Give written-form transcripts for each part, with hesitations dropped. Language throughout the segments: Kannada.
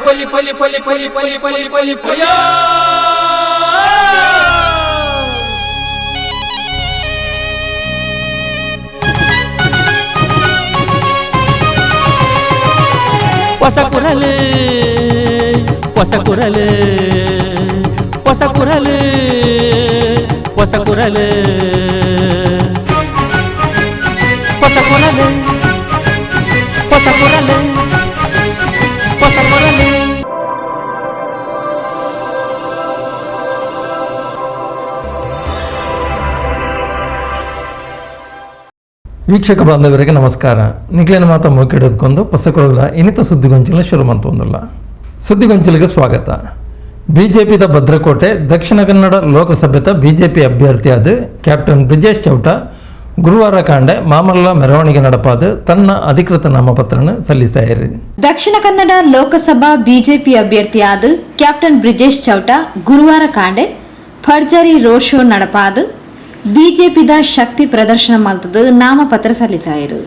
ಪಲಿ ಪಲಿ ಪಲಿ ಪಲಿ ಪಲಿ ಪಲಿ ಪಲಿ ಪಯ ಹೊಸ ಕುರಲು ಹೊಸ ಕುರಲು ಹೊಸ ಕುರಲು ಹೊಸ ಕುರಲು ಹೊಸ ಕುರಲು ಹೊಸ ಕುರಲು ಹೊಸ ಕುರಲು. ವೀಕ್ಷಕ ಬಾಂಧವರಿಗೆ ನಮಸ್ಕಾರ. ನಿಖಿಲಿನ ಮಾತ ಮೂಕಿಡೋದಕ್ಕೊಂದು ಹೊಸಕೊರಲ ಇನ್ನಿತ ಸುದ್ದಿಗೊಂಚಲ ಶುರು ಮಂತೊಂದಿಲ್ಲ. ಸುದ್ದಿಗೊಂಚಲಿಗೆ ಸ್ವಾಗತ. ಬಿಜೆಪಿದ ಭದ್ರಕೋಟೆ ದಕ್ಷಿಣ ಕನ್ನಡ ಲೋಕಸಭೆದ ಬಿಜೆಪಿ ಅಭ್ಯರ್ಥಿಯಾದ ಕ್ಯಾಪ್ಟನ್ ಬ್ರಿಜೇಶ್ ಚೌಟ ಗುರುವಾರ ಕಾಂಡೆ ಮಾಮಲ್ಲ ಮೆರವಣಿಗೆ ನಡಪಾದ ತನ್ನ ಅಧಿಕೃತ ನಾಮಪತ್ರನ ಸಲ್ಲಿಸಾಯಿರು. ದಕ್ಷಿಣ ಕನ್ನಡ ಲೋಕಸಭಾ ಬಿಜೆಪಿ ಅಭ್ಯರ್ಥಿಯಾದ ಕ್ಯಾಪ್ಟನ್ ಬ್ರಿಜೇಶ್ ಚೌಟ ಗುರುವಾರ ಕಾಂಡೆ ಭರ್ಜರಿ ರೋಡ್ ಶೋ ನಡಪಾದ ಬಿಜೆಪಿದ ಶಕ್ತಿ ಪ್ರದರ್ಶನ ಮಲ್ತದ ನಾಮಪತ್ರ ಸಲ್ಲಿಸಾಯಿರು.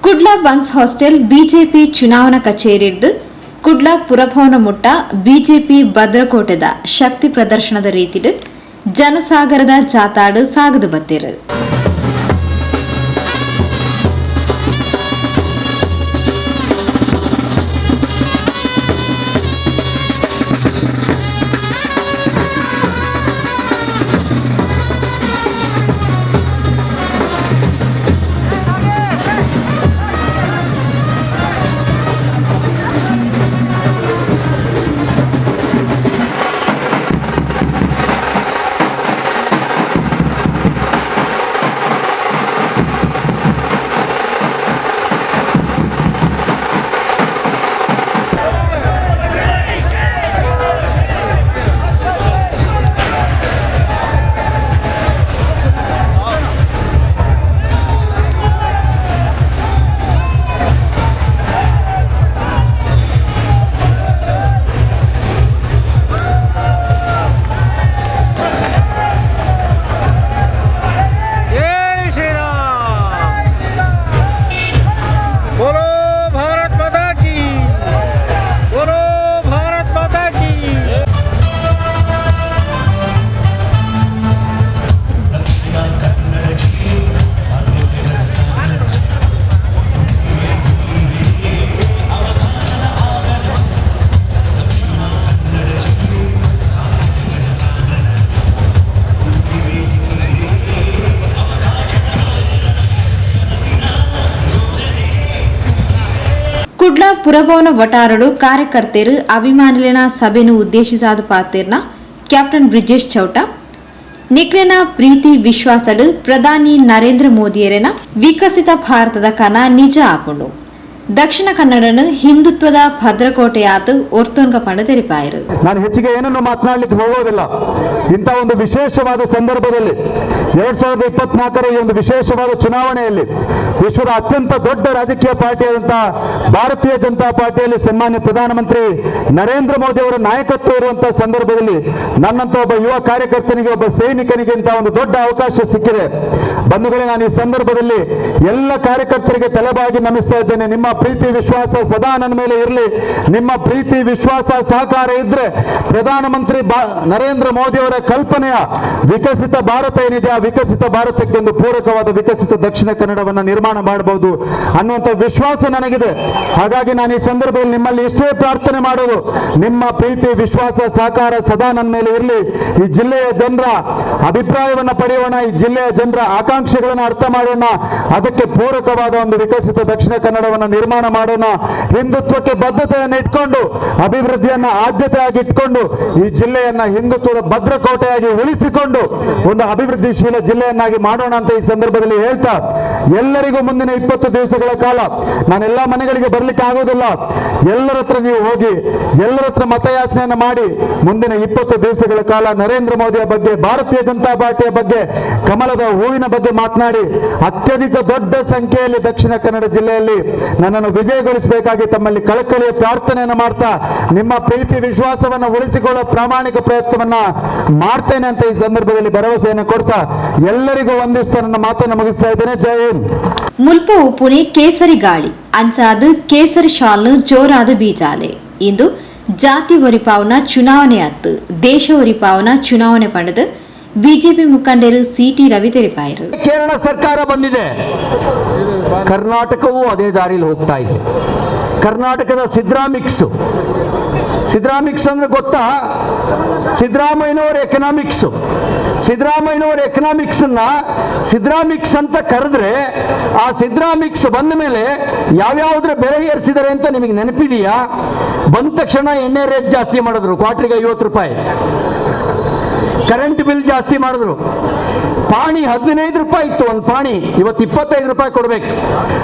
ಕುಡ್ಲ ಬನ್ಸ್ ಹಾಸ್ಟೆಲ್ ಬಿಜೆಪಿ ಚುನಾವಣಾ ಕಚೇರಿರ್ದು ಕುಡ್ಲ ಪುರಭವನ ಮುಟ್ಟ ಬಿಜೆಪಿ ಭದ್ರಕೋಟೆದ ಶಕ್ತಿ ಪ್ರದರ್ಶನದ ರೀತಿಡ್ ಜನಸಾಗರದ ಜಾತಾಡು ಸಾಗದು ಬತ್ತಿರು. ಕುಡ್ಲ ಪುರಭವನ ವಟಾರಡು ಕಾರ್ಯಕರ್ತರು ಅಭಿಮಾನಿಲಿನ ಸಭೆಯನ್ನು ಉದ್ದೇಶಿಸಾದ ಪಾತಿರ್ನ ಕ್ಯಾಪ್ಟನ್ ಬ್ರಿಜೇಶ್ ಚೌಟ ನಿಕ್ಲೆನ ಪ್ರೀತಿ ವಿಶ್ವಾಸಡು ಪ್ರಧಾನಿ ನರೇಂದ್ರ ಮೋದಿಯರೇನ ವಿಕಸಿತ ಭಾರತದ ಕನ ನಿಜ ಆಪುಂಡು ದಕ್ಷಿಣ ಕನ್ನಡನ ಹಿಂದುತ್ವದ ಭದ್ರಕೋಟೆಯಾದ ಒರ್ತೊಂಗ ಪಂಡ ತೆರಿಪಾಯಿರು. ನಾನು ಹೆಚ್ಚಿಗೆ ಏನನ್ನು ಮಾತನಾಡಲಿಕ್ಕೆ ಹೋಗೋದಿಲ್ಲ. ಇಂಥ ಒಂದು ವಿಶೇಷವಾದ ಸಂದರ್ಭದಲ್ಲಿ 2024ರ ಈ ಒಂದು ವಿಶೇಷವಾದ ಚುನಾವಣೆಯಲ್ಲಿ ವಿಶ್ವದ ಅತ್ಯಂತ ದೊಡ್ಡ ರಾಜಕೀಯ ಪಾರ್ಟಿಯಾದಂತಹ ಭಾರತೀಯ ಜನತಾ ಪಾರ್ಟಿಯಲ್ಲಿ ಸನ್ಮಾನ್ಯ ಪ್ರಧಾನಮಂತ್ರಿ ನರೇಂದ್ರ ಮೋದಿ ಅವರ ನಾಯಕತ್ವ ಇರುವಂತಹ ಸಂದರ್ಭದಲ್ಲಿ ನನ್ನಂತ ಒಬ್ಬ ಯುವ ಕಾರ್ಯಕರ್ತನಿಗೆ, ಒಬ್ಬ ಸೈನಿಕನಿಗೆ ಇಂಥ ಒಂದು ದೊಡ್ಡ ಅವಕಾಶ ಸಿಕ್ಕಿದೆ. ಬಂಧುಗಳೇ, ನಾನು ಈ ಸಂದರ್ಭದಲ್ಲಿ ಎಲ್ಲ ಕಾರ್ಯಕರ್ತರಿಗೆ ತಲೆಬಾಗಿ ನಮಿಸ್ತಾ ಇದ್ದೇನೆ. ನಿಮ್ಮ ಪ್ರೀತಿ ವಿಶ್ವಾಸ ಸದಾ ನನ್ನ ಮೇಲೆ ಇರಲಿ. ನಿಮ್ಮ ಪ್ರೀತಿ ವಿಶ್ವಾಸ ಸಹಕಾರ ಇದ್ರೆ ಪ್ರಧಾನಮಂತ್ರಿ ನರೇಂದ್ರ ಮೋದಿ ಅವರ ಕಲ್ಪನೆಯ ವಿಕಸಿತ ಭಾರತ ಏನಿದೆ, ಆ ವಿಕಸಿತ ಭಾರತಕ್ಕೆ ಒಂದು ಪೂರಕವಾದ ವಿಕಸಿತ ದಕ್ಷಿಣ ಕನ್ನಡವನ್ನು ನಿರ್ಮಾಣ ಮಾಡಬಹುದು ಅನ್ನುವಂಥ ವಿಶ್ವಾಸ ನನಗಿದೆ. ಹಾಗಾಗಿ ನಾನು ಈ ಸಂದರ್ಭದಲ್ಲಿ ನಿಮ್ಮಲ್ಲಿ ಇಷ್ಟೇ ಪ್ರಾರ್ಥನೆ ಮಾಡೋದು, ನಿಮ್ಮ ಪ್ರೀತಿ ವಿಶ್ವಾಸ ಸಹಕಾರ ಸದಾ ನನ್ನ ಮೇಲೆ ಇರಲಿ. ಈ ಜಿಲ್ಲೆಯ ಜನರ ಅಭಿಪ್ರಾಯವನ್ನು ಪಡೆಯೋಣ, ಈ ಜಿಲ್ಲೆಯ ಜನರ ಆಕಾಂಕ್ಷೆಗಳನ್ನು ಅರ್ಥ ಮಾಡೋಣ, ಅದಕ್ಕೆ ಪೂರಕವಾದ ಒಂದು ವಿಕಸಿತ ದಕ್ಷಿಣ ಕನ್ನಡವನ್ನು ನಿರ್ಮಾಣ ಮಾಡೋಣ. ಹಿಂದುತ್ವಕ್ಕೆ ಬದ್ಧತೆಯನ್ನು ಇಟ್ಕೊಂಡು, ಅಭಿವೃದ್ಧಿಯನ್ನ ಆದ್ಯತೆಯಾಗಿ ಇಟ್ಕೊಂಡು ಈ ಜಿಲ್ಲೆಯನ್ನ ಹಿಂದುತ್ವದ ಭದ್ರಕೋಟೆಯಾಗಿ ಉಳಿಸಿಕೊಂಡು ಒಂದು ಅಭಿವೃದ್ಧಿಶೀಲ ಜಿಲ್ಲೆಯನ್ನಾಗಿ ಮಾಡೋಣ ಅಂತ ಈ ಸಂದರ್ಭದಲ್ಲಿ ಹೇಳ್ತಾ, ಎಲ್ಲರಿಗೂ ಮುಂದಿನ 20 ದಿವಸಗಳ ಕಾಲ ನಾನೆಲ್ಲ ಮನೆಗಳಿಗೆ ಬರ್ಲಿಕ್ಕೆ ಆಗೋದಿಲ್ಲ. ಎಲ್ಲರ ಹತ್ರ ನೀವು ಹೋಗಿ, ಎಲ್ಲರ ಹತ್ರ ಮತಯಾಚನೆಯನ್ನು ಮಾಡಿ, ಮುಂದಿನ 20 ದಿವಸಗಳ ಕಾಲ ನರೇಂದ್ರ ಮೋದಿಯ ಬಗ್ಗೆ, ಭಾರತೀಯ ಜನತಾ ಪಾರ್ಟಿಯ ಬಗ್ಗೆ, ಕಮಲದ ಹೂವಿನ ಬಗ್ಗೆ ಮಾತನಾಡಿ ಅತ್ಯಧಿಕ ದೊಡ್ಡ ಸಂಖ್ಯೆಯಲ್ಲಿ ದಕ್ಷಿಣ ಕನ್ನಡ ಜಿಲ್ಲೆಯಲ್ಲಿ ನನ್ನನ್ನು ವಿಜಯಗೊಳಿಸಬೇಕಾಗಿ ತಮ್ಮಲ್ಲಿ ಕಳಕಳಿಯ ಪ್ರಾರ್ಥನೆಯನ್ನು ಮಾಡ್ತಾ, ನಿಮ್ಮ ಪ್ರೀತಿ ವಿಶ್ವಾಸವನ್ನು ಉಳಿಸಿಕೊಳ್ಳುವ ಪ್ರಾಮಾಣಿಕ ಪ್ರಯತ್ನವನ್ನ ಮಾಡ್ತೇನೆ ಅಂತ ಈ ಸಂದರ್ಭದಲ್ಲಿ ಭರವಸೆಯನ್ನು ಕೊಡ್ತಾ ಎಲ್ಲರಿಗೂ ವಂದಿಸ್ತಾ ನನ್ನ ಮಾತನ್ನು ಮುಗಿಸ್ತಾ ಇದ್ದೇನೆ. ಜೈ ಹಿಂದ್. ಮುಲ್ಪ ಉಪ್ಪುನೆ ಕೇಸರಿ ಗಾಳಿ ಅಂಚಾದ ಕೇಸರಿ ಶಾಲ್ನ ಜೋರಾದ ಬೀಜಾಲೆ. ಇಂದು ಜಾತಿ ಒರಿಪಾವನ ಚುನಾವಣೆ ಅತ್ತು, ದೇಶ ಒರಿಪಾವನ ಚುನಾವಣೆ ಪಡೆದು ಬಿಜೆಪಿ ಮುಖಂಡರು ಸಿಟಿ ರವಿ ತೆರೆಪಾಯರು. ಕೇರಳ ಸರ್ಕಾರ ಬಂದಿದೆ, ಕರ್ನಾಟಕವೂ ಅದೇ ದಾರಿಯಲ್ಲಿ ಹೋಗ್ತಾ ಇದೆ. ಕರ್ನಾಟಕದ ಸಿದ್ದರಾಮಿಕ್ಸ್ ಅಂದ್ರೆ ಗೊತ್ತಾ? ಸಿದ್ದರಾಮಯ್ಯನವರ ಎಕನಾಮಿಕ್ಸ್. ಸಿದ್ದರಾಮಯ್ಯನವರ ಎಕನಾಮಿಕ್ಸ್ ಅಂತ ಕರೆದ್ರೆ, ಆ ಸಿದ್ದರಾಮಿಕ್ಸ್ ಬಂದ ಮೇಲೆ ಯಾವ್ಯಾವ್ದ್ರ ಬೆಲೆ ಏರಿಸಿದ್ದಾರೆ ಅಂತ ನಿಮಗೆ ನೆನಪಿದೆಯಾ? ಬಂದ ತಕ್ಷಣ ಎಣ್ಣೆ ರೇಟ್ ಜಾಸ್ತಿ ಮಾಡಿದ್ರು, ಕ್ವಾರ್ಟರ್ಗೆ 50 ರೂಪಾಯಿ. ಕರೆಂಟ್ ಬಿಲ್ ಜಾಸ್ತಿ ಮಾಡಿದ್ರು. ಪಾಣಿ 15 ರೂಪಾಯಿ ಇತ್ತು ಒಂದು ಪಾಣಿ, ಇವತ್ತು 25 ರೂಪಾಯಿ ಕೊಡ್ಬೇಕು.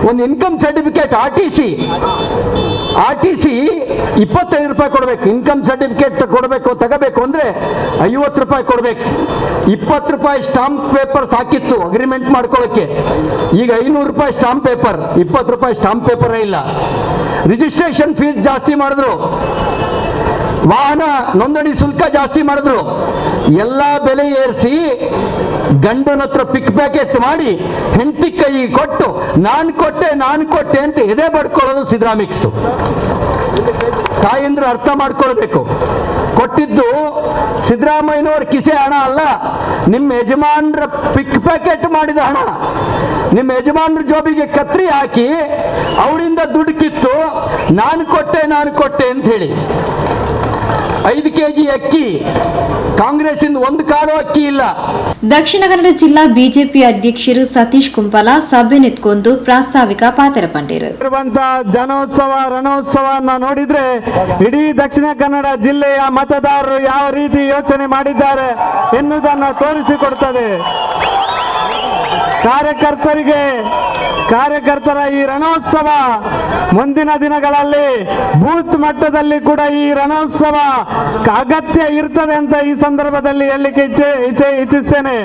ಒಂದು ಇನ್ಕಮ್ ಸರ್ಟಿಫಿಕೇಟ್ RTC 25 ರೂಪಾಯಿ ಕೊಡ್ಬೇಕು. ಇನ್ಕಮ್ ಸರ್ಟಿಫಿಕೇಟ್ ತಗೋಬೇಕು ಅಂದ್ರೆ 50 ರೂಪಾಯಿ ಕೊಡ್ಬೇಕು. 20 ರೂಪಾಯಿ ಸ್ಟಾಂಪ್ ಪೇಪರ್ ಸಾಕಿತ್ತು ಅಗ್ರಿಮೆಂಟ್ ಮಾಡ್ಕೊಳ್ಳೋಕೆ. ಈಗ 500 ರೂಪಾಯಿ ಸ್ಟಾಂಪ್ ಪೇಪರ್, 20 ರೂಪಾಯಿ ಸ್ಟಾಂಪ್ ಪೇಪರೇ ಇಲ್ಲ. ರಿಜಿಸ್ಟ್ರೇಷನ್ ಫೀಸ್ ಜಾಸ್ತಿ ಮಾಡಿದ್ರು, ವಾಹನ ನೋಂದಣಿ ಶುಲ್ಕ ಜಾಸ್ತಿ ಮಾಡಿದ್ರು. ಎಲ್ಲ ಬೆಲೆ ಏರಿಸಿ ಗಂಡನ ಹತ್ರ ಪಿಕ್ ಪ್ಯಾಕೆಟ್ ಮಾಡಿ ಹೆಂಡತಿ ಕೈ ಕೊಟ್ಟು ನಾನು ಕೊಟ್ಟೆ ಅಂತ ಎದೆ ಬಡ್ಕೊಳ್ಳೋದು ಸಿದ್ದರಾಮಿಕ್ಸ್. ತಾಯಂದ್ರು ಅರ್ಥ ಮಾಡ್ಕೊಳ್ಬೇಕು, ಕೊಟ್ಟಿದ್ದು ಸಿದ್ದರಾಮಯ್ಯನವ್ರ ಕಿಸೆ ಹಣ ಅಲ್ಲ, ನಿಮ್ಮ ಯಜಮಾನ್ರ ಪಿಕ್ ಪ್ಯಾಕೆಟ್ ಮಾಡಿದ ಹಣ. ನಿಮ್ಮ ಯಜಮಾನ್ರ ಜೋಬಿಗೆ ಕತ್ರಿ ಹಾಕಿ ಅವರಿಂದ ದುಡ್ಡು ಕಿತ್ತು ನಾನು ಕೊಟ್ಟೆ ಅಂತ ಹೇಳಿ 5 kg ಅಕ್ಕಿ, ಕಾಂಗ್ರೆಸ್ ಇಂದ 1 ಕಾಳು ಅಕ್ಕಿ ಇಲ್ಲ. ದಕ್ಷಿಣ ಕನ್ನಡ ಜಿಲ್ಲಾ ಬಿಜೆಪಿ ಅಧ್ಯಕ್ಷರು ಸತೀಶ್ ಕುಂಪಲ ಸಭೆ ನೆತ್ಕೊಂಡು ಪ್ರಾಸ್ತಾವಿಕ ಪಾತ್ರ ಪಂಡಿರು. ಜನೋತ್ಸವ ರಣೋತ್ಸವನ್ನ ನೋಡಿದ್ರೆ ಇಡೀ ದಕ್ಷಿಣ ಕನ್ನಡ ಜಿಲ್ಲೆಯ ಮತದಾರರು ಯಾವ ರೀತಿ ಯೋಚನೆ ಮಾಡಿದ್ದಾರೆ ಎನ್ನುವುದನ್ನ ತೋರಿಸಿಕೊಡ್ತದೆ. ಕಾರ್ಯಕರ್ತರ ಈ ರಣೋತ್ಸವ ಮುಂದಿನ ದಿನಗಳಲ್ಲಿ ಬೂತ್ ಮಟ್ಟದಲ್ಲಿ ಕೂಡ ಈ ರಣೋತ್ಸವ ಅಗತ್ಯ ಇರ್ತದೆ ಅಂತ ಈ ಸಂದರ್ಭದಲ್ಲಿ ಹೇಳಲಿಕ್ಕೆ ಇಚ್ಛಿಸ್ತೇನೆ.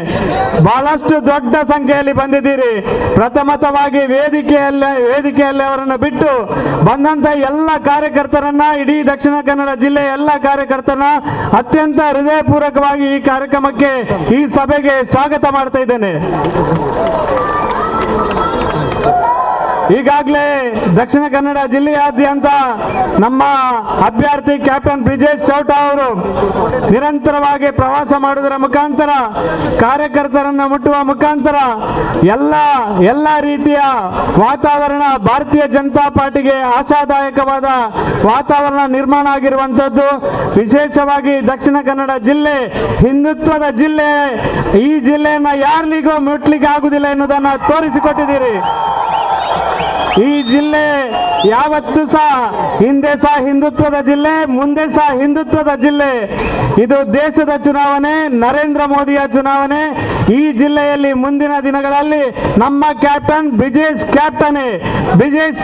ಬಹಳಷ್ಟು ದೊಡ್ಡ ಸಂಖ್ಯೆಯಲ್ಲಿ ಬಂದಿದ್ದೀರಿ. ಪ್ರಥಮತವಾಗಿ ವೇದಿಕೆಯಲ್ಲಿ ಅವರನ್ನು ಬಿಟ್ಟು ಬಂದಂತ ಎಲ್ಲ ಕಾರ್ಯಕರ್ತರನ್ನ, ಇಡೀ ದಕ್ಷಿಣ ಕನ್ನಡ ಜಿಲ್ಲೆಯ ಎಲ್ಲ ಕಾರ್ಯಕರ್ತರನ್ನ ಅತ್ಯಂತ ಹೃದಯಪೂರ್ವಕವಾಗಿ ಈ ಕಾರ್ಯಕ್ರಮಕ್ಕೆ, ಈ ಸಭೆಗೆ ಸ್ವಾಗತ ಮಾಡ್ತಾ ಇದ್ದೇನೆ. ಈಗಾಗಲೇ ದಕ್ಷಿಣ ಕನ್ನಡ ಜಿಲ್ಲೆಯಾದ್ಯಂತ ನಮ್ಮ ಅಭ್ಯರ್ಥಿ ಕ್ಯಾಪ್ಟನ್ ಬ್ರಿಜೇಶ್ ಚೌಟಾ ಅವರು ನಿರಂತರವಾಗಿ ಪ್ರವಾಸ ಮಾಡುವುದರ ಮುಖಾಂತರ, ಕಾರ್ಯಕರ್ತರನ್ನು ಮುಟ್ಟುವ ಮುಖಾಂತರ ಎಲ್ಲ ರೀತಿಯ ವಾತಾವರಣ, ಭಾರತೀಯ ಜನತಾ ಪಾರ್ಟಿಗೆ ಆಶಾದಾಯಕವಾದ ವಾತಾವರಣ ನಿರ್ಮಾಣ ಆಗಿರುವಂತದ್ದು. ವಿಶೇಷವಾಗಿ ದಕ್ಷಿಣ ಕನ್ನಡ ಜಿಲ್ಲೆ ಹಿಂದುತ್ವದ ಜಿಲ್ಲೆ. ಈ ಜಿಲ್ಲೆಯನ್ನ ಯಾರಿಗೂ ಮುಟ್ಲಿಕ್ಕೆ ಆಗುದಿಲ್ಲ ಎನ್ನುವುದನ್ನು ತೋರಿಸಿಕೊಟ್ಟಿದ್ದೀರಿ. ಈ ಜಿಲ್ಲೆ ಯಾವತ್ತೂ ಸಹ ಹಿಂದೆ ಸಹ ಹಿಂದುತ್ವದ ಜಿಲ್ಲೆ, ಮುಂದೆ ಸಹ ಹಿಂದುತ್ವದ ಜಿಲ್ಲೆ. ಇದು ದೇಶದ ಚುನಾವಣೆ, ನರೇಂದ್ರ ಮೋದಿಯ ಚುನಾವಣೆ. ಈ ಜಿಲ್ಲೆಯಲ್ಲಿ ಮುಂದಿನ ದಿನಗಳಲ್ಲಿ ನಮ್ಮ ಕ್ಯಾಪ್ಟನ್ ಬ್ರಿಜೇಶ್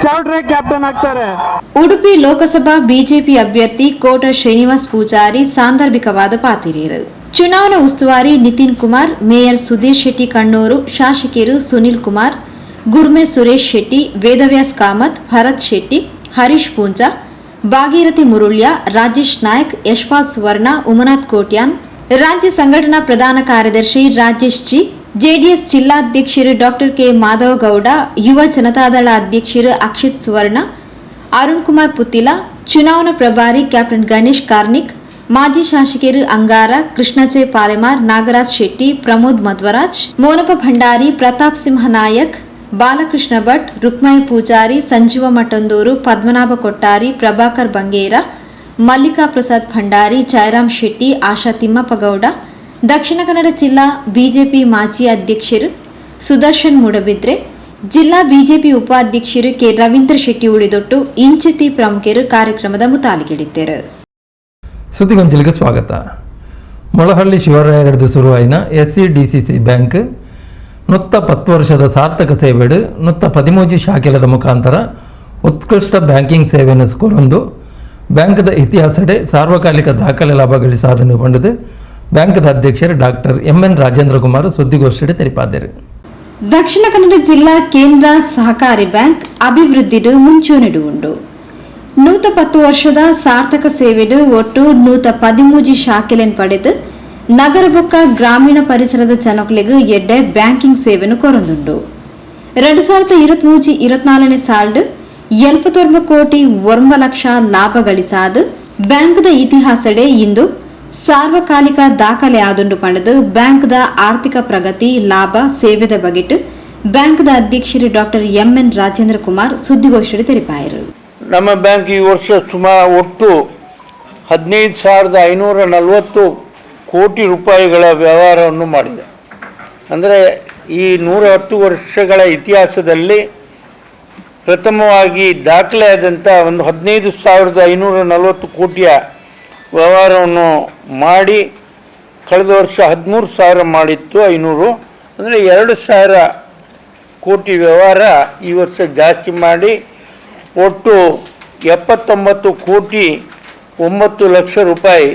ಚೌಟ್ರೆ ಕ್ಯಾಪ್ಟನ್ ಆಗ್ತಾರೆ. ಉಡುಪಿ ಲೋಕಸಭಾ ಬಿಜೆಪಿ ಅಭ್ಯರ್ಥಿ ಕೋಟ ಶ್ರೀನಿವಾಸ್ ಪೂಜಾರಿ ಸಾಂದರ್ಭಿಕವಾದ ಪಾತಿರೇರು. ಚುನಾವಣಾ ಉಸ್ತುವಾರಿ ನಿತಿನ್ ಕುಮಾರ್, ಮೇಯರ್ ಸುಧೀರ್ ಶೆಟ್ಟಿ ಕಣ್ಣೂರು, ಶಾಸಕಿಯರು ಸುನಿಲ್ ಕುಮಾರ್, ಗುರ್ಮೆ ಸುರೇಶ್ ಶೆಟ್ಟಿ, ವೇದವ್ಯಾಸ್ ಕಾಮತ್, ಭರತ್ ಶೆಟ್ಟಿ, ಹರೀಶ್ ಪೂಂಜಾ, ಭಾಗೀರಥಿ ಮುರುಳ್ಯ, ರಾಜೇಶ್ ನಾಯಕ್, ಯಶ್ಪಾಲ್ ಸುವರ್ಣ, ಉಮನಾಥ್ ಕೋಟ್ಯಾನ್, ರಾಜ್ಯ ಸಂಘಟನಾ ಪ್ರಧಾನ ಕಾರ್ಯದರ್ಶಿ ರಾಜೇಶ್ ಜಿ, ಜೆಡಿಎಸ್ ಜಿಲ್ಲಾಧ್ಯಕ್ಷರು ಡಾಕ್ಟರ್ ಕೆ ಮಾಧವಗೌಡ, ಯುವ ಜನತಾದಳ ಅಧ್ಯಕ್ಷರು ಅಕ್ಷಿತ್ ಸುವರ್ಣ, ಅರುಣ್ ಕುಮಾರ್ ಪುತ್ತಿಲ, ಚುನಾವಣಾ ಪ್ರಭಾರಿ ಕ್ಯಾಪ್ಟನ್ ಗಣೇಶ್ ಕಾರ್ನಿಕ್, ಮಾಜಿ ಶಾಸಕರು ಅಂಗಾರ, ಕೃಷ್ಣಜೆ ಪಾಲೆಮಾರ್, ನಾಗರಾಜ್ ಶೆಟ್ಟಿ, ಪ್ರಮೋದ್ ಮಧ್ವರಾಜ್, ಮೋನಪ್ಪ ಭಂಡಾರಿ, ಪ್ರತಾಪ್ ಸಿಂಹ ನಾಯಕ್, ಬಾಲಕೃಷ್ಣ ಭಟ್, ರುಕ್ಮಯ ಪೂಜಾರಿ, ಸಂಜೀವ ಮಠಂದೂರು, ಪದ್ಮನಾಭ ಕೊಟ್ಟಾರಿ, ಪ್ರಭಾಕರ್ ಬಂಗೇರ, ಮಲ್ಲಿಕಾ ಪ್ರಸಾದ್ ಭಂಡಾರಿ, ಜಯರಾಮ್ ಶೆಟ್ಟಿ, ಆಶಾ ತಿಮ್ಮಪ್ಪಗೌಡ, ದಕ್ಷಿಣ ಕನ್ನಡ ಜಿಲ್ಲಾ ಬಿಜೆಪಿ ಮಾಜಿ ಅಧ್ಯಕ್ಷರು ಸುದರ್ಶನ್ ಮೂಡಬಿದ್ರೆ, ಜಿಲ್ಲಾ ಬಿಜೆಪಿ ಉಪಾಧ್ಯಕ್ಷರು ಕೆ ರವೀಂದ್ರ ಶೆಟ್ಟಿ ಉಳಿದೊಟ್ಟು ಇಂಚಿತಿ ಪ್ರಮುಖರು ಕಾರ್ಯಕ್ರಮದ ಮುತಾಲಿಗಿಡಿದ್ದರು. ಸುದ್ದಿಗೊಂಚಲಿಗೆ ಸ್ವಾಗತ. ಮೊಳಹಳ್ಳಿ ಶಿವರಾಯಗಢದ ಶುರುವಾಯಿನ SCDCC ಬ್ಯಾಂಕ್ 10 ವರ್ಷದ ಸಾರ್ಥಕ ಸೇವೆಡು 13 ಶಾಖೆಲದ ಮುಖಾಂತರ ಉತ್ಕೃಷ್ಟ ಬ್ಯಾಂಕಿಂಗ್ ಸೇವೆಯನ್ನು ಕೊರೊಂದು ಬ್ಯಾಂಕ್ದ ಇತಿಹಾಸಡೆ ಸಾರ್ವಕಾಲಿಕ ದಾಖಲೆ ಲಾಭ ಗಳಿಸಾದನ್ನು ಪಂಡದು ಬ್ಯಾಂಕ್ದ ಅಧ್ಯಕ್ಷರು ಡಾಕ್ಟರ್ MN ರಾಜೇಂದ್ರ ಕುಮಾರ್ ಸುದ್ದಿಗೋಷ್ಠಿಯಲ್ಲಿ ತಿಳಿಸಿದರು. ದಕ್ಷಿಣ ಕನ್ನಡ ಜಿಲ್ಲಾ ಕೇಂದ್ರ ಸಹಕಾರಿ ಬ್ಯಾಂಕ್ ಅಭಿವೃದ್ಧಿಡು ಮುಂಚೂಣಿಡು ಉಂಡು. 10 ವರ್ಷದ ಸಾರ್ಥಕ ಸೇವೆಡು ಒಟ್ಟು 13 ಶಾಖೆಲೆನ್ ಪಡೆದು ನಗರ ಬೊಕ್ಕ ಗ್ರಾಮೀಣ ಪರಿಸರದ ಜನಗಳಿಗೆ ಎಡ್ಡೆ ಬ್ಯಾಂಕಿಂಗ್ ಸೇವೆಯನ್ನು ಕೊರೊಂದುಂಡು. 2023-24 ಸಾಲ್ಡ್ 79 ಕೋಟಿ 9 ಲಕ್ಷ ಲಾಭ ಗಳಿಸಾದ ಬ್ಯಾಂಕ್ದ ಇತಿಹಾಸಡೆ ಇಂದು ಸಾರ್ವಕಾಲಿಕ ದಾಖಲೆ ಆದುಂಡು ಪಡೆದು ಬ್ಯಾಂಕ್ದ ಆರ್ಥಿಕ ಪ್ರಗತಿ ಲಾಭ ಸೇವೆದ ಬಗೆಟ್ ಬ್ಯಾಂಕ್ದ ಅಧ್ಯಕ್ಷರು ಡಾಕ್ಟರ್ MN ರಾಜೇಂದ್ರ ಕುಮಾರ್ ಸುದ್ದಿಗೋಷ್ಠಿಯಲ್ಲಿ ತಿಳಿಸಿದರು. ನಮ್ಮ ಬ್ಯಾಂಕ್ ಈ ವರ್ಷ ಸುಮಾರು ಒಟ್ಟು 15,540 ಕೋಟಿ ರೂಪಾಯಿಗಳ ವ್ಯವಹಾರವನ್ನು ಮಾಡಿದೆ. ಅಂದರೆ ಈ 110 ವರ್ಷಗಳ ಇತಿಹಾಸದಲ್ಲಿ ಪ್ರಥಮವಾಗಿ ದಾಖಲೆಯಾದಂಥ ಒಂದು 15,540 ಕೋಟಿಯ ವ್ಯವಹಾರವನ್ನು ಮಾಡಿ ಕಳೆದ ವರ್ಷ 13,000 ಮಾಡಿತ್ತು 500, ಅಂದರೆ 2,000 ಕೋಟಿ ವ್ಯವಹಾರ ಈ ವರ್ಷ ಜಾಸ್ತಿ ಮಾಡಿ ಒಟ್ಟು 79 ಕೋಟಿ 9 ಲಕ್ಷ ರೂಪಾಯಿ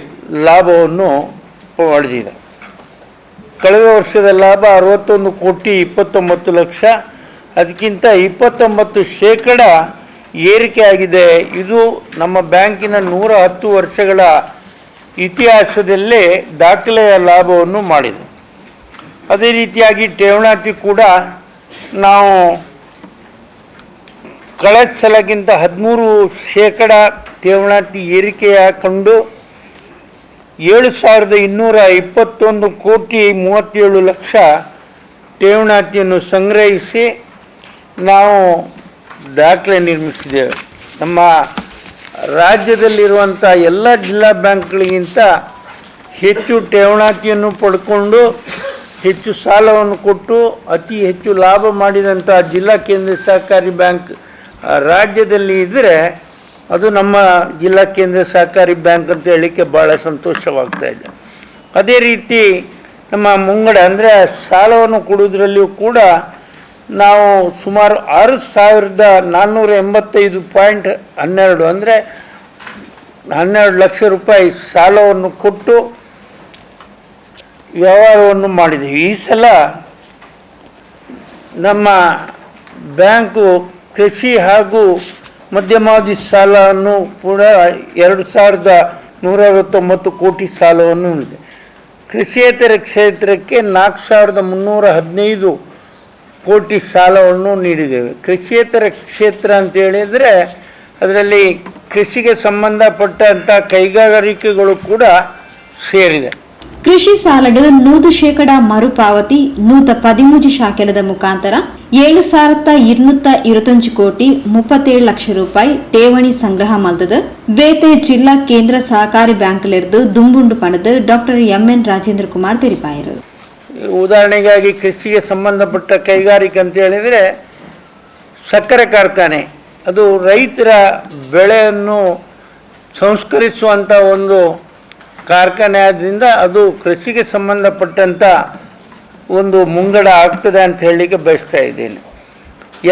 ಲಾಭವನ್ನು ಪಡೆದಿದೆ. ಕಳೆದ ವರ್ಷದ ಲಾಭ 61 ಕೋಟಿ 29 ಲಕ್ಷ, ಅದಕ್ಕಿಂತ 29% ಏರಿಕೆ ಆಗಿದೆ. ಇದು ನಮ್ಮ ಬ್ಯಾಂಕಿನ 110 ವರ್ಷಗಳ ಇತಿಹಾಸದಲ್ಲೇ ದಾಖಲೆಯ ಲಾಭವನ್ನು ಮಾಡಿದೆ. ಅದೇ ರೀತಿಯಾಗಿ ಠೇವಣಿ ಕೂಡ ನಾವು ಕಳೆದ ಸಲಕ್ಕಿಂತ 13% ಠೇವಣಿ ಏರಿಕೆಯ ಕಂಡು 7,221 ಕೋಟಿ 37 ಲಕ್ಷ ಠೇವಣಿಯನ್ನು ಸಂಗ್ರಹಿಸಿ ನಾವು ದಾಖಲೆ ನಿರ್ಮಿಸಿದ್ದೇವೆ. ನಮ್ಮ ರಾಜ್ಯದಲ್ಲಿರುವಂಥ ಎಲ್ಲ ಜಿಲ್ಲಾ ಬ್ಯಾಂಕ್ಗಳಿಗಿಂತ ಹೆಚ್ಚು ಠೇವಣಿಯನ್ನು ಪಡ್ಕೊಂಡು ಹೆಚ್ಚು ಸಾಲವನ್ನು ಕೊಟ್ಟು ಅತಿ ಹೆಚ್ಚು ಲಾಭ ಮಾಡಿದಂಥ ಜಿಲ್ಲಾ ಕೇಂದ್ರ ಸಹಕಾರಿ ಬ್ಯಾಂಕ್ ರಾಜ್ಯದಲ್ಲಿ ಇದ್ದರೆ ಅದು ನಮ್ಮ ಜಿಲ್ಲಾ ಕೇಂದ್ರ ಸಹಕಾರಿ ಬ್ಯಾಂಕ್ ಅಂತ ಹೇಳಲಿಕ್ಕೆ ಭಾಳ ಸಂತೋಷವಾಗ್ತಾ ಇದೆ. ಅದೇ ರೀತಿ ನಮ್ಮ ಮುಂಗಡ ಅಂದರೆ ಸಾಲವನ್ನು ಕೊಡೋದ್ರಲ್ಲಿಯೂ ಕೂಡ ನಾವು ಸುಮಾರು 6,485.12 ಅಂದರೆ 12 ಲಕ್ಷ ರೂಪಾಯಿ ಸಾಲವನ್ನು ಕೊಟ್ಟು ವ್ಯವಹಾರವನ್ನು ಮಾಡಿದ್ದೀವಿ. ಈ ಸಲ ನಮ್ಮ ಬ್ಯಾಂಕು ಕೃಷಿ ಹಾಗೂ ಮಧ್ಯಮಾವಧಿ ಸಾಲವನ್ನು ಕೂಡ 2,169 ಕೋಟಿ ಸಾಲವನ್ನು ಹೊಂದಿದೆ. ಕೃಷಿಯೇತರ ಕ್ಷೇತ್ರಕ್ಕೆ 4,315 ಕೋಟಿ ಸಾಲವನ್ನು ನೀಡಿದ್ದೇವೆ. ಕೃಷಿಯೇತರ ಕ್ಷೇತ್ರ ಅಂತ ಹೇಳಿದರೆ ಅದರಲ್ಲಿ ಕೃಷಿಗೆ ಸಂಬಂಧಪಟ್ಟಂಥ ಕೈಗಾರಿಕೆಗಳು ಕೂಡ ಸೇರಿದೆ. ಕೃಷಿ ಸಾಲದ 100% ಮರುಪಾವತಿ 113 ಶಾಖೆಲದ ಮುಖಾಂತರ 7,225 ಕೋಟಿ 37 ಲಕ್ಷ ರೂಪಾಯಿ ಠೇವಣಿ ಸಂಗ್ರಹ ಮಲ್ತದ ಬೇತೆ ಜಿಲ್ಲಾ ಕೇಂದ್ರ ಸಹಕಾರಿ ಬ್ಯಾಂಕ್ಲಿರ್ದು ದುಂಬುಂಡು ಪಣದ ಡಾಕ್ಟರ್ MN ರಾಜೇಂದ್ರ ಕುಮಾರ್ ತಿಳಿಸಿದರು. ಉದಾಹರಣೆಗಾಗಿ ಕೃಷಿಗೆ ಸಂಬಂಧಪಟ್ಟ ಕೈಗಾರಿಕೆ ಅಂತ ಹೇಳಿದರೆ ಸಕ್ಕರೆ ಕಾರ್ಖಾನೆ, ಅದು ರೈತರ ಬೆಳೆಯನ್ನು ಸಂಸ್ಕರಿಸುವಂಥ ಒಂದು ಕಾರ್ಖಾನೆ ಆದ್ದರಿಂದ ಅದು ಕೃಷಿಗೆ ಸಂಬಂಧಪಟ್ಟಂಥ ಒಂದು ಮುಂಗಡ ಆಗ್ತದೆ ಅಂತ ಹೇಳಲಿಕ್ಕೆ ಬಯಸ್ತಾ ಇದ್ದೇನೆ.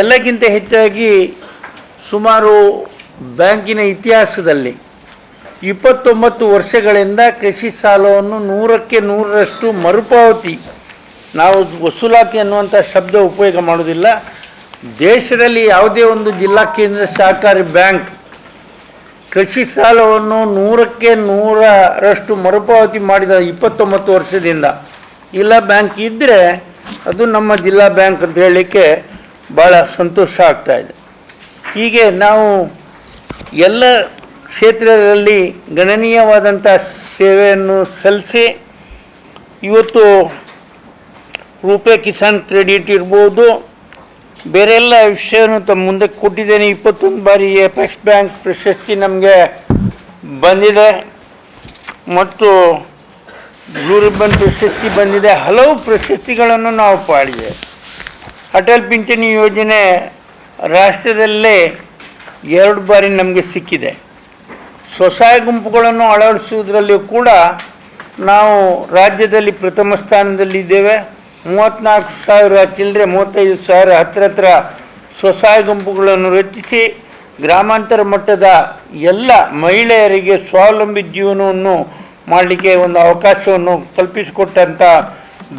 ಎಲ್ಲಕ್ಕಿಂತ ಹೆಚ್ಚಾಗಿ ಸುಮಾರು ಬ್ಯಾಂಕಿನ ಇತಿಹಾಸದಲ್ಲಿ 29 ವರ್ಷಗಳಿಂದ ಕೃಷಿ ಸಾಲವನ್ನು 100ಕ್ಕೆ 100ರಷ್ಟು ಮರುಪಾವತಿ, ನಾವು ವಸೂಲಾತಿ ಅನ್ನುವಂಥ ಶಬ್ದ ಉಪಯೋಗ ಮಾಡೋದಿಲ್ಲ, ದೇಶದಲ್ಲಿ ಯಾವುದೇ ಒಂದು ಜಿಲ್ಲಾ ಕೇಂದ್ರ ಸಹಕಾರಿ ಬ್ಯಾಂಕ್ ಕೃಷಿ ಸಾಲವನ್ನು 100% ಮರುಪಾವತಿ ಮಾಡಿದ 29 ವರ್ಷದಿಂದ ಇಲ್ಲ ಬ್ಯಾಂಕ್ ಇದ್ದರೆ ಅದು ನಮ್ಮ ಜಿಲ್ಲಾ ಬ್ಯಾಂಕ್ ಅಂತ ಹೇಳಲಿಕ್ಕೆ ಭಾಳ ಸಂತೋಷ ಆಗ್ತಾಯಿದೆ. ಹೀಗೆ ನಾವು ಎಲ್ಲ ಕ್ಷೇತ್ರದಲ್ಲಿ ಗಣನೀಯವಾದಂಥ ಸೇವೆಯನ್ನು ಸಲ್ಲಿಸಿ ಇವತ್ತು ರೂಪೇ ಕಿಸಾನ್ ಕ್ರೆಡಿಟ್ ಇರ್ಬೋದು, ಬೇರೆಲ್ಲ ವಿಷಯವನ್ನು ತಮ್ಮ ಮುಂದೆ ಕೊಟ್ಟಿದ್ದೇನೆ. 21 ಬಾರಿ ಎಪೆಕ್ಸ್ ಬ್ಯಾಂಕ್ ಪ್ರಶಸ್ತಿ ನಮಗೆ ಬಂದಿದೆ ಮತ್ತು ಬ್ಲೂ ರಿಬ್ಬನ್ ಪ್ರಶಸ್ತಿ ಬಂದಿದೆ. ಹಲವು ಪ್ರಶಸ್ತಿಗಳನ್ನು ನಾವು ಪಾಡಿದೆ. ಅಟಲ್ ಪಿಂಚಣಿ ಯೋಜನೆ ರಾಷ್ಟ್ರದಲ್ಲೇ 2 ಬಾರಿ ನಮಗೆ ಸಿಕ್ಕಿದೆ. ಸ್ವಸಹಾಯ ಗುಂಪುಗಳನ್ನು ಅಳವಡಿಸುವುದರಲ್ಲಿಯೂ ಕೂಡ ನಾವು ರಾಜ್ಯದಲ್ಲಿ ಪ್ರಥಮ ಸ್ಥಾನದಲ್ಲಿದ್ದೇವೆ. 34,000 ಚಿಲ್ಲರೆ 35,000 ಹತ್ತಿರ ಸ್ವಸಹಾಯ ಗುಂಪುಗಳನ್ನು ರಚಿಸಿ ಗ್ರಾಮಾಂತರ ಮಟ್ಟದ ಎಲ್ಲ ಮಹಿಳೆಯರಿಗೆ ಸ್ವಾವಲಂಬಿ ಜೀವನವನ್ನು ಮಾಡಲಿಕ್ಕೆ ಒಂದು ಅವಕಾಶವನ್ನು ಕಲ್ಪಿಸಿಕೊಟ್ಟಂಥ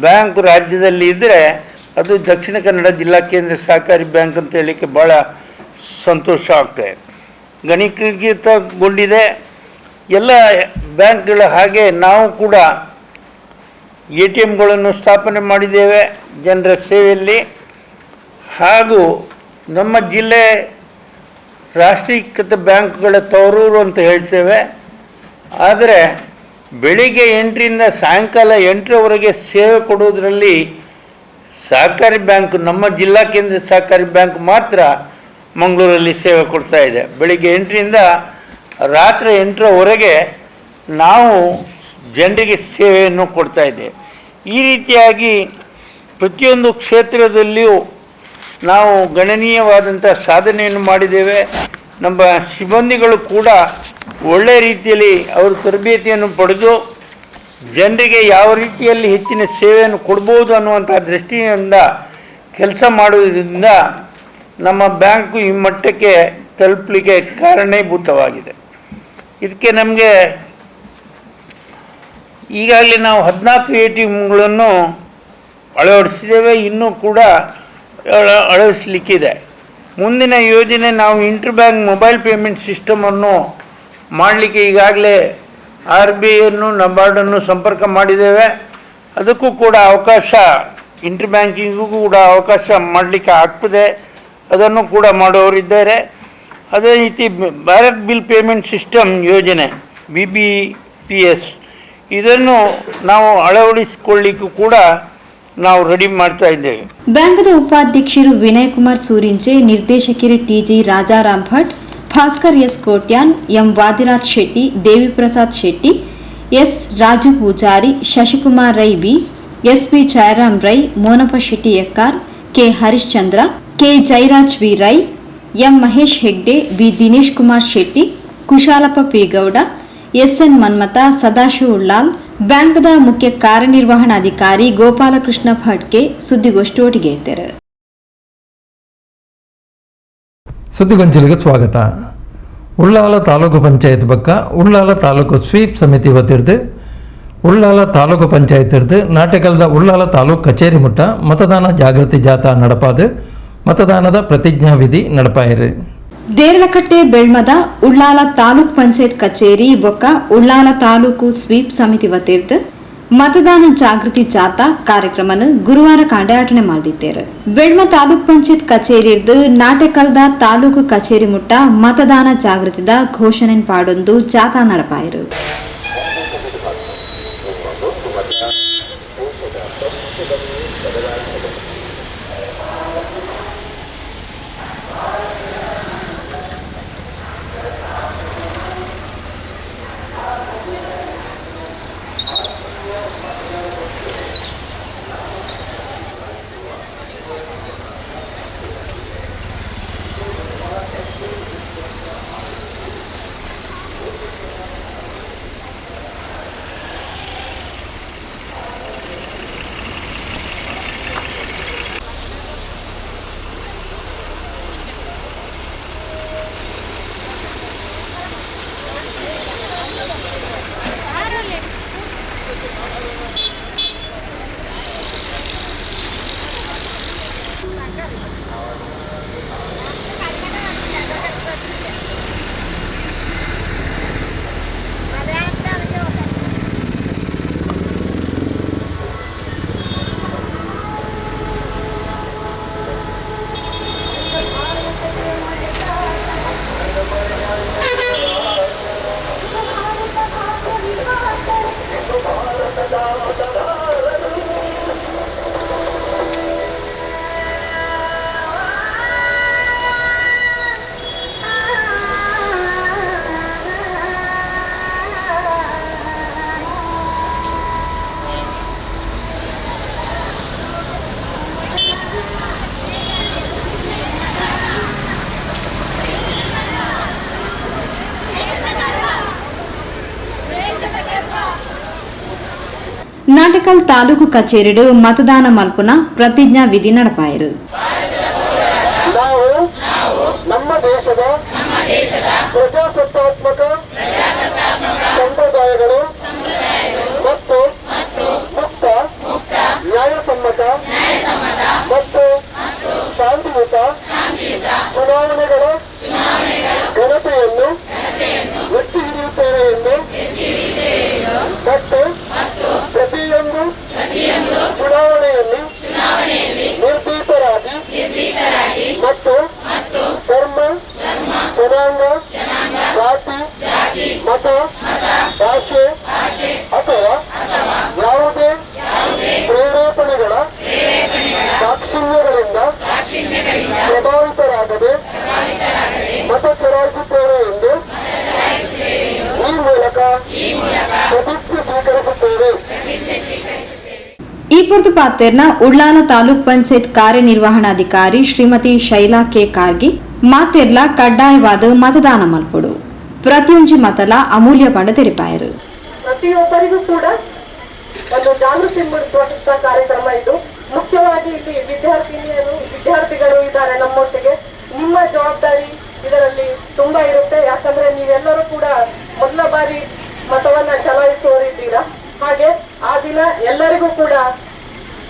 ಬ್ಯಾಂಕ್ ರಾಜ್ಯದಲ್ಲಿ ಇದ್ದರೆ ಅದು ದಕ್ಷಿಣ ಕನ್ನಡ ಜಿಲ್ಲಾ ಕೇಂದ್ರ ಸಹಕಾರಿ ಬ್ಯಾಂಕ್ ಅಂತ ಹೇಳಲಿಕ್ಕೆ ಭಾಳ ಸಂತೋಷ ಆಗ್ತಾಯಿದೆ. ಗಣಕೀಕೃತಗೊಂಡಿದೆ ಎಲ್ಲ ಬ್ಯಾಂಕ್ಗಳ ಹಾಗೆ ನಾವು ಕೂಡ ATMಗಳನ್ನು ಸ್ಥಾಪನೆ ಮಾಡಿದ್ದೇವೆ ಜನರ ಸೇವೆಯಲ್ಲಿ. ಹಾಗೂ ನಮ್ಮ ಜಿಲ್ಲೆ ರಾಷ್ಟ್ರೀಕೃತ ಬ್ಯಾಂಕ್ಗಳ ತವರೂರು ಅಂತ ಹೇಳ್ತೇವೆ. ಆದರೆ ಬೆಳಿಗ್ಗೆ 8ರಿಂದ ಸಾಯಂಕಾಲ 8ರವರೆಗೆ ಸೇವೆ ಕೊಡುವುದರಲ್ಲಿ ಸಹಕಾರಿ ಬ್ಯಾಂಕ್, ನಮ್ಮ ಜಿಲ್ಲಾ ಕೇಂದ್ರ ಸಹಕಾರಿ ಬ್ಯಾಂಕ್ ಮಾತ್ರ ಮಂಗಳೂರಲ್ಲಿ ಸೇವೆ ಕೊಡ್ತಾ ಇದೆ. ಬೆಳಿಗ್ಗೆ 8ರಿಂದ ರಾತ್ರಿ 8ರವರೆಗೆ ನಾವು ಜನರಿಗೆ ಸೇವೆಯನ್ನು ಕೊಡ್ತಾ ಇದ್ದೇವೆ. ಈ ರೀತಿಯಾಗಿ ಪ್ರತಿಯೊಂದು ಕ್ಷೇತ್ರದಲ್ಲಿಯೂ ನಾವು ಗಣನೀಯವಾದಂಥ ಸಾಧನೆಯನ್ನು ಮಾಡಿದ್ದೇವೆ. ನಮ್ಮ ಸಿಬ್ಬಂದಿಗಳು ಕೂಡ ಒಳ್ಳೆಯ ರೀತಿಯಲ್ಲಿ ಅವರು ತರಬೇತಿಯನ್ನು ಪಡೆದು ಜನರಿಗೆ ಯಾವ ರೀತಿಯಲ್ಲಿ ಹೆಚ್ಚಿನ ಸೇವೆಯನ್ನು ಕೊಡ್ಬೋದು ಅನ್ನುವಂಥ ದೃಷ್ಟಿಯಿಂದ ಕೆಲಸ ಮಾಡುವುದರಿಂದ ನಮ್ಮ ಬ್ಯಾಂಕು ಈ ಮಟ್ಟಕ್ಕೆ ತಲುಪಲಿಕ್ಕೆ ಕಾರಣೀಭೂತವಾಗಿದೆ. ಇದಕ್ಕೆ ನಮಗೆ ಈಗಾಗಲೇ ನಾವು 14 ATMಗಳನ್ನು ಅಳವಡಿಸಿದ್ದೇವೆ, ಇನ್ನೂ ಕೂಡ ಅಳವಡಿಸಲಿಕ್ಕಿದೆ. ಮುಂದಿನ ಯೋಜನೆ ನಾವು ಇಂಟರ್ ಬ್ಯಾಂಕ್ ಮೊಬೈಲ್ ಪೇಮೆಂಟ್ ಸಿಸ್ಟಮನ್ನು ಮಾಡಲಿಕ್ಕೆ ಈಗಾಗಲೇ RBIಯನ್ನು ನಬಾರ್ಡನ್ನು ಸಂಪರ್ಕ ಮಾಡಿದ್ದೇವೆ. ಅದಕ್ಕೂ ಕೂಡ ಅವಕಾಶ, ಇಂಟರ್ ಬ್ಯಾಂಕಿಂಗೂ ಕೂಡ ಅವಕಾಶ ಮಾಡಲಿಕ್ಕೆ ಆಗ್ತದೆ. ಅದನ್ನು ಕೂಡ ಮಾಡೋರಿದ್ದಾರೆ. ಅದೇ ರೀತಿ ಭಾರತ್ ಬಿಲ್ ಪೇಮೆಂಟ್ ಸಿಸ್ಟಮ್ ಯೋಜನೆ BBPS ಇದನ್ನು ನಾವು ಅಳವಡಿಸಿಕೊಳ್ಳಿಕ್ಕೂ ಕೂಡ ನಾವು ರೆಡಿ ಮಾಡ್ತಾ ಇದ್ದೇವೆ. ಬ್ಯಾಂಕ್ದ ಉಪಾಧ್ಯಕ್ಷರು ವಿನಯ್ ಕುಮಾರ್ ಸೂರಿಂಚೆ, ನಿರ್ದೇಶಕರು TG Rajaram Bhat, Bhaskar S Kotian, M Vadiraj Shetty, Deviprasad Shetty, S Raju Poojary, Shashikumar Rai B, SP Jayaram Rai, Monappa Shetty ಎಕ್ಕಾರ್, K Harishchandra, K Jairaj V Rai, M Mahesh Hegde, B Dinesh Kumar Shetty, Kushalappa P Gowda, SN Manmatha, Sadashiva Ullal, ಬ್ಯಾಂಕ್ದ ಮುಖ್ಯ ಕಾರ್ಯನಿರ್ವಹಣಾಧಿಕಾರಿ ಗೋಪಾಲಕೃಷ್ಣ ಭಟ್ಕೆ ಸುದ್ದಿಗೋಷ್ಠಿ ಒಟ್ಟಿಗೆ ಇದ್ದಾರೆ. ಸುದ್ದಿಗೊಂಚಲಿಗೆ ಸ್ವಾಗತ. ಉಳ್ಳಾಲ ತಾಲೂಕು ಪಂಚಾಯತ್ ಪಕ್ಕ ಉಳ್ಳಾಲ ತಾಲೂಕು ಸ್ವೀಪ್ ಸಮಿತಿ ವತಿರ್ದು ಉಳ್ಳಾಲ ತಾಲೂಕು ಪಂಚಾಯತ್ ಇರ್ದು ನಾಟಕಲ್ದ ಉಳ್ಳಾಲ ತಾಲೂಕು ಕಚೇರಿ ಮುಟ್ಟ ಮತದಾನ ಜಾಗೃತಿ ಜಾಥಾ ನಡಪಾದು ಮತದಾನದ ಪ್ರತಿಜ್ಞಾ ವಿಧಿ ನಡಪಾಯಿರು. ದೇರಳಕಟ್ಟೆ ಬೆಳ್ಮದ ಉಳ್ಳಾಲ ತಾಲೂಕ್ ಪಂಚಾಯತ್ ಕಚೇರಿ ಬೊಕ್ಕ ಉಳ್ಳಾಲ ತಾಲೂಕು ಸ್ವೀಪ್ ಸಮಿತಿ ವತಿರ್ದು ಮತದಾನ ಜಾಗೃತಿ ಜಾಥಾ ಕಾರ್ಯಕ್ರಮನ ಗುರುವಾರ ಕಾಂಡಾಟನೆ ಮಾಡಿದ್ದೇರು. ಬೆಳ್ಮ ತಾಲೂಕ್ ಪಂಚಾಯತ್ ಕಚೇರಿ ಇರ್ದು ನಾಟಕಲ್ದ ತಾಲೂಕು ಕಚೇರಿ ಮುಟ್ಟ ಮತದಾನ ಜಾಗೃತಿದ ಘೋಷಣೆ ಪಾಡೊಂದು ಜಾಥಾ ನಡಪಾಯಿರು. ನಾಟಕಲ್ ತಾಲೂಕು ಕಚೇರಿಡು ಮತದಾನ ಮಲ್ಪುನ ಪ್ರತಿಜ್ಞಾ ವಿಧಿ ನಡಪಾಯಿರು. ನಾವು ನಮ್ಮ ದೇಶದ ಪ್ರಜಾಸತ್ತಾತ್ಮಕ ಸಂಪ್ರದಾಯಗಳು ಮತ್ತು ಮುಕ್ತ ನ್ಯಾಯಸಮ್ಮತ ಮತ್ತು ಶಾಂತಿಯುತ ಚುನಾವಣೆಗಳ ಘನತೆಯನ್ನು ಎತ್ತಿ ಹಿಡಿಯುತ್ತೇವೆ ಎಂದು ಮತ್ತು ಪ್ರತಿಯೊಂದು ಚುನಾವಣೆಯಲ್ಲಿ ನಿರ್ಭೀತರಾಗಿ ಮತ್ತು ಧರ್ಮ, ಜನಾಂಗ, ಜಾತಿ, ಮತ, ಭಾಷೆ ಅಥವಾ ಯಾವುದೇ ಪ್ರೇರೇಪಣೆಗಳ ದಾಕ್ಷಿಣ್ಯಗಳಿಂದ ಪ್ರಭಾವಿತರಾಗದೆ ಮತ ಚಲಾಯಿಸುತ್ತೇವೆ ಎಂದು ಈ ಮೂಲಕ ಪ್ರತಿಜ್ಞೆ ಸ್ವೀಕರಿಸುತ್ತೇವೆ. ಈ ಪೊರ್ತು ಪಾತೆರ್ನ ಉಳ್ಳಾಲ ತಾಲೂಕ್ ಪಂಚಾಯತ್ ಕಾರ್ಯನಿರ್ವಹಣಾಧಿಕಾರಿ ಶ್ರೀಮತಿ ಶೈಲಾ ಕೆ ಕಾರ್ಗಿ ಮಾತೆರ್ಲ ಕಡ್ಡಾಯವಾದ ಮತದಾನ ಮಲ್ಪಡು ಪ್ರತಿಯೊಂದು ಮತಲ ಅಮೂಲ್ಯ ಪಂಡ ತೆರಿಪಾಯರು. ಪ್ರತಿಯೊಬ್ಬರಿಗೂ ಕೂಡ ಒಂದು ಜಾಗೃತಿ ಮೂಡಿಸುವಂತ ಕಾರ್ಯಕ್ರಮ ಇದು. ಮುಖ್ಯವಾಗಿ ಇಲ್ಲಿ ವಿದ್ಯಾರ್ಥಿಗಳು ಇದ್ದಾರೆ ನಮ್ಮೊಟ್ಟಿಗೆ. ನಿಮ್ಮ ಜವಾಬ್ದಾರಿ ಇದರಲ್ಲಿ ತುಂಬಾ ಇರುತ್ತೆ. ಯಾಕಂದ್ರೆ ನೀವೆಲ್ಲರೂ ಕೂಡ ಮೊದಲ ಬಾರಿ ಮತವನ್ನ ಚಲಾಯಿಸುವವರಿದ್ದೀರಾ. ಹಾಗೆ ಆ ದಿನ ಎಲ್ಲರಿಗೂ ಕೂಡ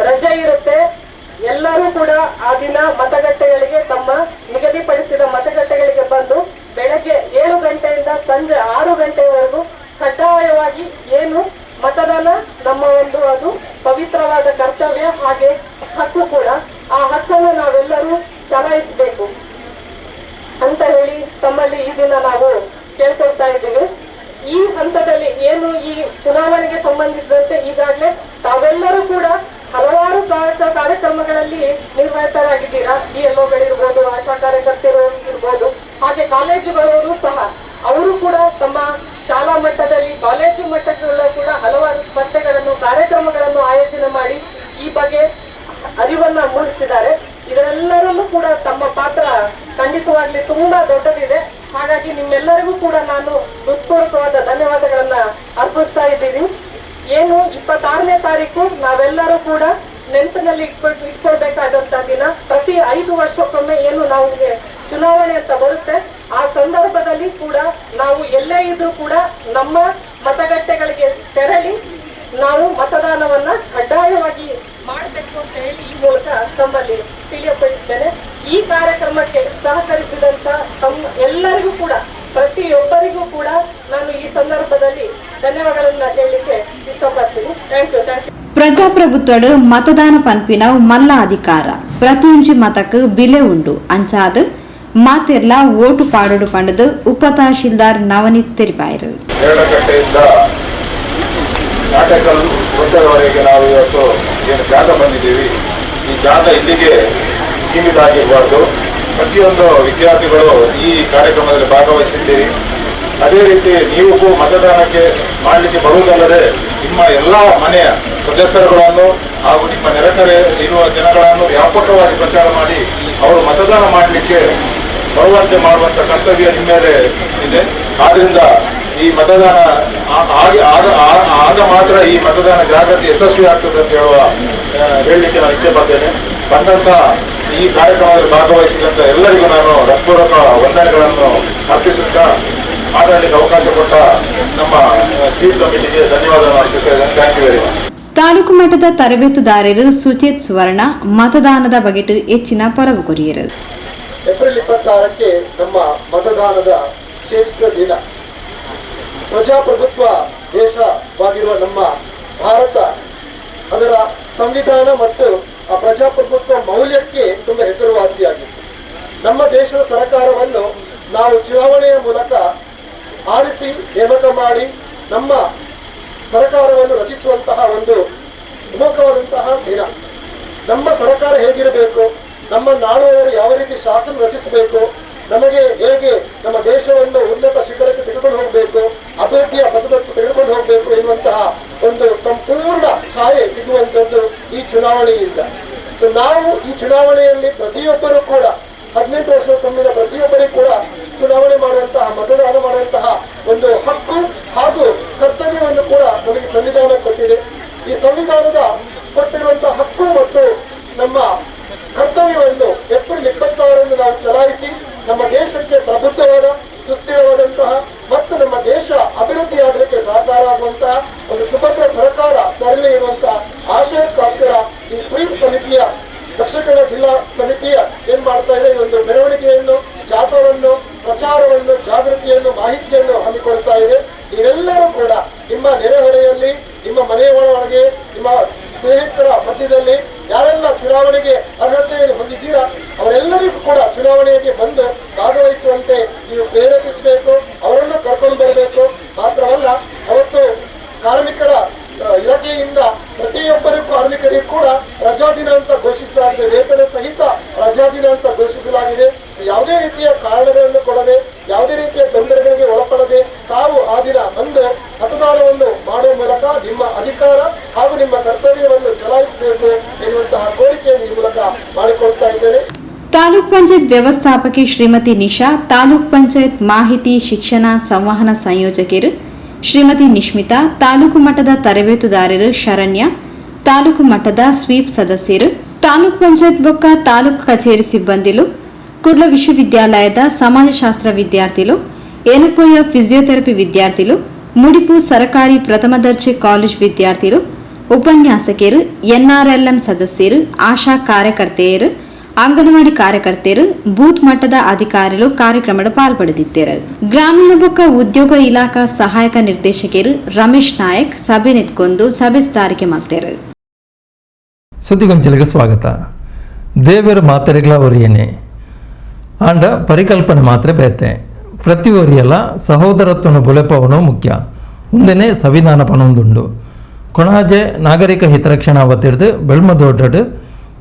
ರಜೆ ಇರುತ್ತೆ. ಎಲ್ಲರೂ ಕೂಡ ಆ ದಿನ ಮತಗಟ್ಟೆಗಳಿಗೆ ತಮ್ಮ ನಿಗದಿಪಡಿಸಿದ ಮತಗಟ್ಟೆಗಳಿಗೆ ಬಂದು ಬೆಳಗ್ಗೆ 7 ಗಂಟೆಯಿಂದ ಸಂಜೆ 6 ಗಂಟೆವರೆಗೂ ಕಡ್ಡಾಯವಾಗಿ ಏನು ಮತದಾನ ನಮ್ಮ ಒಂದು ಅದು ಪವಿತ್ರವಾದ ಕರ್ತವ್ಯ, ಹಾಗೆ ಹಕ್ಕು ಕೂಡ. ಆ ಹಕ್ಕನ್ನು ನಾವೆಲ್ಲರೂ ಚಲಾಯಿಸಬೇಕು ಅಂತ ಹೇಳಿ ತಮ್ಮಲ್ಲಿ ಈ ದಿನ ನಾವು ಕೇಳ್ಕೊಳ್ತಾ ಇದ್ದೀವಿ. ಈ ಹಂತದಲ್ಲಿ ಏನು ಈ ಚುನಾವಣೆಗೆ ಸಂಬಂಧಿಸಿದಂತೆ ಈಗಾಗಲೇ ತಾವೆಲ್ಲರೂ ಕೂಡ ಹಲವಾರು ಕಾರ್ಯಕ್ರಮಗಳಲ್ಲಿ ನಿರ್ವಹಿತರಾಗಿದ್ದೀರಾ. BLOಗಳಿರ್ಬೋದು, ಆಶಾ ಕಾರ್ಯಕರ್ತರು ಇರ್ಬೋದು, ಹಾಗೆ ಕಾಲೇಜುಗಳವರು ಸಹ ಅವರು ಕೂಡ ತಮ್ಮ ಶಾಲಾ ಮಟ್ಟದಲ್ಲಿ, ಕಾಲೇಜು ಮಟ್ಟದಲ್ಲೂ ಕೂಡ ಹಲವಾರು ಸ್ಪರ್ಧೆಗಳನ್ನು, ಕಾರ್ಯಕ್ರಮಗಳನ್ನು ಆಯೋಜನೆ ಮಾಡಿ ಈ ಬಗ್ಗೆ ಅರಿವನ್ನ ಮೂಡಿಸಿದ್ದಾರೆ. ಇದರೆಲ್ಲರಲ್ಲೂ ಕೂಡ ತಮ್ಮ ಪಾತ್ರ ಖಂಡಿತವಾಗ್ಲಿ ತುಂಬಾ ದೊಡ್ಡದಿದೆ. ಹಾಗಾಗಿ ನಿಮ್ಮೆಲ್ಲರಿಗೂ ಕೂಡ ನಾನು ಹೃತ್ಪೂರ್ವಕವಾದ ಧನ್ಯವಾದಗಳನ್ನ ಅರ್ಪಿಸ್ತಾ ಇದ್ದೀನಿ. ಏನು 26ನೇ ತಾರೀಕು ನಾವೆಲ್ಲರೂ ಕೂಡ ನೆನಪಿನಲ್ಲಿ ಇಟ್ಕೊಳ್ಬೇಕಾದಂತ ದಿನ. ಪ್ರತಿ 5 ವರ್ಷಕ್ಕೊಮ್ಮೆ ಏನು ನಾವು ಚುನಾವಣೆ ಅಂತ ಬರುತ್ತೆ, ಆ ಸಂದರ್ಭದಲ್ಲಿ ಕೂಡ ನಾವು ಎಲ್ಲೇ ಇದ್ರೂ ಕೂಡ ನಮ್ಮ ಮತಗಟ್ಟೆಗಳಿಗೆ ತೆರಳಿ ನಾವು ಮತದಾನವನ್ನ ಕಡ್ಡಾಯವಾಗಿ ಮಾಡಬೇಕು ಅಂತ ಹೇಳಿ ಈ ಮೂಲಕ ತಮ್ಮಲ್ಲಿ ತಿಳಿಯಪಡಿಸ್ತೇನೆ. ಈ ಕಾರ್ಯಕ್ರಮಕ್ಕೆ ಸಹಕರಿಸಿದಂತ ತಮ್ಮ ಎಲ್ಲರಿಗೂ ಕೂಡ, ಪ್ರತಿಯೊಬ್ಬರಿಗೂ ಕೂಡ ನಾನು ಈ ಸಂದರ್ಭದಲ್ಲಿ ಧನ್ಯವಾದಗಳನ್ನ ಹೇಳಲಿಕ್ಕೆ ಇಷ್ಟಪಡ್ತೀನಿ. Thank you. ಪ್ರಜಾಪ್ರಭುತ್ವಡು ಮತದಾನ ಪನ್ಪಿನವು ಮಲ್ಲ ಅಧಿಕಾರ ಪ್ರತಿಯೊಂದು ಮತಕ್ಕೆ ಬೆಲೆ ಉಂಡು ಅಂಚಾದ ಮಾತೆರ್ಲ ಓಟು ಪಾಡೋಡು ಪಂಡದು ಉಪ ತಹಶೀಲ್ದಾರ್ ನವನೀತ್ ತೆರಿಪಾಯರು. ನಾಟಕಲ್ ವೃತ್ತದವರೆಗೆ ನಾವು ಇವತ್ತು ಏನು ಜಾಗ ಬಂದಿದ್ದೀವಿ, ಈ ಜಾಗ ಇಲ್ಲಿಗೆ ಸೀಮಿತ ಆಗಿರಬಾರ್ದು. ಪ್ರತಿಯೊಂದು ವಿದ್ಯಾರ್ಥಿಗಳು ಈ ಕಾರ್ಯಕ್ರಮದಲ್ಲಿ ಭಾಗವಹಿಸಿದ್ದೀರಿ. ಅದೇ ರೀತಿ ನೀವು ಮತದಾನಕ್ಕೆ ಮಾಡಲಿಕ್ಕೆ ಬರುವುದಲ್ಲದೆ ನಿಮ್ಮ ಎಲ್ಲ ಮನೆಯ ಸದಸ್ಯರುಗಳನ್ನು ಹಾಗೂ ನಿಮ್ಮ ನೆರೆಕರೆ ಇರುವ ಜನಗಳನ್ನು ವ್ಯಾಪಕವಾಗಿ ಪ್ರಚಾರ ಮಾಡಿ ಅವರು ಮತದಾನ ಮಾಡಲಿಕ್ಕೆ ಬರುವಂತೆ ಮಾಡುವಂಥ ಕರ್ತವ್ಯ ನಿಮ್ಮ ಮೇಲೆ ಇದೆ. ಆದ್ದರಿಂದ ಈ ಮತದಾನ ಆಗ ಮಾತ್ರ ಈ ಮತದಾನ ಜಾಗೃತಿ ಯಶಸ್ವಿ ಆಗ್ತದೆ ಅಂತ ಹೇಳಲಿಕ್ಕೆ ನಾನು ಇಷ್ಟಪಡ್ತೇನೆ. ಬಂದಂಥ ಈ ಕಾರ್ಯಕ್ರಮದಲ್ಲಿ ಭಾಗವಹಿಸಿದಂಥ ಎಲ್ಲರಿಗೂ ನಾನು ಹೃತ್ಪೂರ್ವಕ ವಂದನೆಗಳನ್ನು ಅರ್ಪಿಸುತ್ತಾ ಮಾತಾಡಲಿಕ್ಕೆ ಅವಕಾಶ ಕೊಟ್ಟ ನಮ್ಮ ಸ್ಟೀಟ್ ಕಮಿಟಿಗೆ ಧನ್ಯವಾದವನ್ನು ಅರ್ಪಿಸಿದ್ದೇನೆ. Thank you very much. ತಾಲೂಕು ಮಟ್ಟದ ತರಬೇತುದಾರರು ಸುಚೇತ್ ಸುವರ್ಣ ಮತದಾನದ ಬಗೆಟ್ ಹೆಚ್ಚಿನ ಪರವು ಕೊರಿಯರು. ಏಪ್ರಿಲ್ 26ಕ್ಕೆ ನಮ್ಮ ಮತದಾನದ ಶ್ರೇಷ್ಠ ದಿನ. ಪ್ರಜಾಪ್ರಭುತ್ವ ದೇಶವಾಗಿರುವ ನಮ್ಮ ಭಾರತ ಅದರ ಸಂವಿಧಾನ ಮತ್ತು ಆ ಪ್ರಜಾಪ್ರಭುತ್ವ ಮೌಲ್ಯಕ್ಕೆ ತುಂಬ ಹೆಸರುವಾಸಿಯಾಗಿತ್ತು. ನಮ್ಮ ದೇಶದ ಸರ್ಕಾರವನ್ನು ನಾವು ಚುನಾವಣೆಯ ಮೂಲಕ ಆರಿಸಿ ನೇಮಕ ಮಾಡಿ ನಮ್ಮ ಸರ್ಕಾರವನ್ನು ರಚಿಸುವಂತಹ ಒಂದು ಪ್ರಮುಖವಾದಂತಹ ದಿನ. ನಮ್ಮ ಸರ್ಕಾರ ಹೇಗಿರಬೇಕು, ನಮ್ಮ ನಾಡುವರು ಯಾವ ರೀತಿ ಶಾಸನ ರಚಿಸಬೇಕು, ನಮಗೆ ಹೇಗೆ ನಮ್ಮ ದೇಶವನ್ನು ಉನ್ನತ ಶಿಖರಕ್ಕೆ ತೆಗೆದುಕೊಂಡು ಹೋಗಬೇಕು, ಅಭಿವೃದ್ಧಿಯ ಪಥದತ್ತ ತೆಗೆದುಕೊಂಡು ಹೋಗಬೇಕು ಎನ್ನುವಂತಹ ಒಂದು ಸಂಪೂರ್ಣ ಛಾಯೆ ಸಿಗುವಂಥದ್ದು ಈ ಚುನಾವಣೆಯಿಂದ. ನಾವು ಈ ಚುನಾವಣೆಯಲ್ಲಿ ಪ್ರತಿಯೊಬ್ಬರೂ ಕೂಡ 18 ವರ್ಷ ತುಂಬಿದ ಪ್ರತಿಯೊಬ್ಬರಿಗೂ ಕೂಡ ಚುನಾವಣೆ ಮಾಡುವಂತಹ, ಮತದಾನ ಮಾಡುವಂತಹ ಒಂದು ಹಕ್ಕು ಹಾಗೂ ಕರ್ತವ್ಯವನ್ನು ಕೂಡ ನಮಗೆ ಸಂವಿಧಾನ ಕೊಟ್ಟಿದೆ. ಈ ಸಂವಿಧಾನ ಪ್ರಚಾರವನ್ನು, ಜಾಗೃತಿಯನ್ನು, ಮಾಹಿತಿಯನ್ನು ಹಮ್ಮಿಕೊಳ್ತಾ ಇದೆ. ನೀವೆಲ್ಲರೂ ಕೂಡ ನಿಮ್ಮ ನೆರೆಹೊರೆಯಲ್ಲಿ, ನಿಮ್ಮ ಮನೆಯ ಒಳಗೆ, ನಿಮ್ಮ ಸ್ನೇಹಿತರ ಮಧ್ಯದಲ್ಲಿ ಯಾರೆಲ್ಲ ಚುನಾವಣೆಗೆ ಅರ್ಹತೆಯನ್ನು ಹೊಂದಿದ್ದೀರಾ ಅವರೆಲ್ಲರಿಗೂ ಕೂಡ ಚುನಾವಣೆಗೆ ಬಂದು ಭಾಗವಹಿಸುವಂತೆ ನೀವು ಪ್ರೇರೇಪಿಸಬೇಕು, ಅವರನ್ನು ಕರ್ಕೊಂಡು ಬರಬೇಕು. ಮಾತ್ರವಲ್ಲ, ಅವತ್ತು ಕಾರ್ಮಿಕರ ಇಲಾಖೆಯಿಂದ ಪ್ರತಿಯೊಬ್ಬರಿಗೂ ಕಾರ್ಮಿಕರಿಗೂ ಕೂಡ ರಜಾ ದಿನ ಅಂತ ಘೋಷಿಸಲಾಗಿದೆ, ವೇತನ ಸಹಿತ ರಜಾ ದಿನ ಅಂತ ಘೋಷಿಸಲಾಗಿದೆ. ಯಾವುದೇ ರೀತಿಯ ಕಾರಣಗಳನ್ನು ಕೊಡದೆ, ಯಾವುದೇ ರೀತಿಯ ತೊಂದರೆಗಳಿಗೆ ಒಳಪಡದೆ ತಾವು ಆ ದಿನ ಬಂದು ಮತದಾನವನ್ನು ಮಾಡುವ ಮೂಲಕ ನಿಮ್ಮ ಅಧಿಕಾರ ಹಾಗೂ ನಿಮ್ಮ ಕರ್ತವ್ಯವನ್ನು ಚಲಾಯಿಸಬೇಕು ಎನ್ನುವಂತಹ ಕೋರಿಕೆಯನ್ನು ಈ ಮೂಲಕ ಮಾಡಿಕೊಳ್ತಾ ಇದ್ದೇನೆ. ತಾಲೂಕ್ ಪಂಚಾಯತ್ ವ್ಯವಸ್ಥಾಪಕಿ ಶ್ರೀಮತಿ ನಿಶಾ, ತಾಲೂಕ್ ಪಂಚಾಯತ್ ಮಾಹಿತಿ ಶಿಕ್ಷಣ ಸಂವಹನ ಸಂಯೋಜಕರು ಶ್ರೀಮತಿ ನಿಶ್ಮಿತಾ, ತಾಲೂಕು ಮಟ್ಟದ ತರಬೇತುದಾರರು ಶರಣ್ಯ, ತಾಲೂಕು ಮಟ್ಟದ ಸ್ವೀಪ್ ಸದಸ್ಯರು, ತಾಲೂಕ್ ಪಂಚಾಯತ್ ಬೊಕ್ಕ ತಾಲೂಕು ಕಚೇರಿ ಸಿಬ್ಬಂದಿಲು, ಕುಡ್ಲ ವಿಶ್ವವಿದ್ಯಾಲಯದ ಸಮಾಜಶಾಸ್ತ್ರ ವಿದ್ಯಾರ್ಥಿಗಳು, ಏನುಪೋಯ ಫಿಸಿಯೋಥೆರಪಿ ವಿದ್ಯಾರ್ಥಿಗಳು, ಮುಡಿಪು ಸರಕಾರಿ ಪ್ರಥಮ ದರ್ಜೆ ಕಾಲೇಜ್ ವಿದ್ಯಾರ್ಥಿಗಳು, ಉಪನ್ಯಾಸಕರು, ಎನ್ಆರ್ಎಲ್ಎಂ ಸದಸ್ಯರು, ಆಶಾ ಕಾರ್ಯಕರ್ತೆಯರು, ಅಂಗನವಾಡಿ ಕಾರ್ಯಕರ್ತೆಯರು, ಬೂತ್ ಮಟ್ಟದ ಅಧಿಕಾರಿಗಳು ಕಾರ್ಯಕ್ರಮದ ಪಾಲ್ಪಡೆದಿದ್ದರು. ಗ್ರಾಮೀಣ ಬೊಕ್ಕ ಉದ್ಯೋಗ ಇಲಾಖಾ ಸಹಾಯಕ ನಿರ್ದೇಶಕರು ರಮೇಶ್ ನಾಯಕ್ ಸಭೆ ನಿಂತ್ಕೊಂಡು ಸಭೆ ಸುಧಾರಿಕೆ ಮಾಡ್ತಾರೆ. ಸುದ್ದಿಗೊಂಚಲಿಗೆ ಸ್ವಾಗತ. ದೇವರ ಮಾತ್ರೆಗಳ ಒರಿಯನೆ ಆಂಡ ಪರಿಕಲ್ಪನೆ ಮಾತ್ರ ಬೇತೆ ಪ್ರತಿ ಒರಿಯಲ್ಲ ಸಹೋದರತ್ವನ ಬೊಲೆಪವನು ಮುಖ್ಯ ಮುಂದೆನೇ ಸಂವಿಧಾನ ಪನೊಂದುಂಡು ಕೊಣಾಜೆ ನಾಗರಿಕ ಹಿತರಕ್ಷಣಾ ಒತ್ತಿಡ್ದು ಬೆಳ್ಮದೊಡ್ಡಡು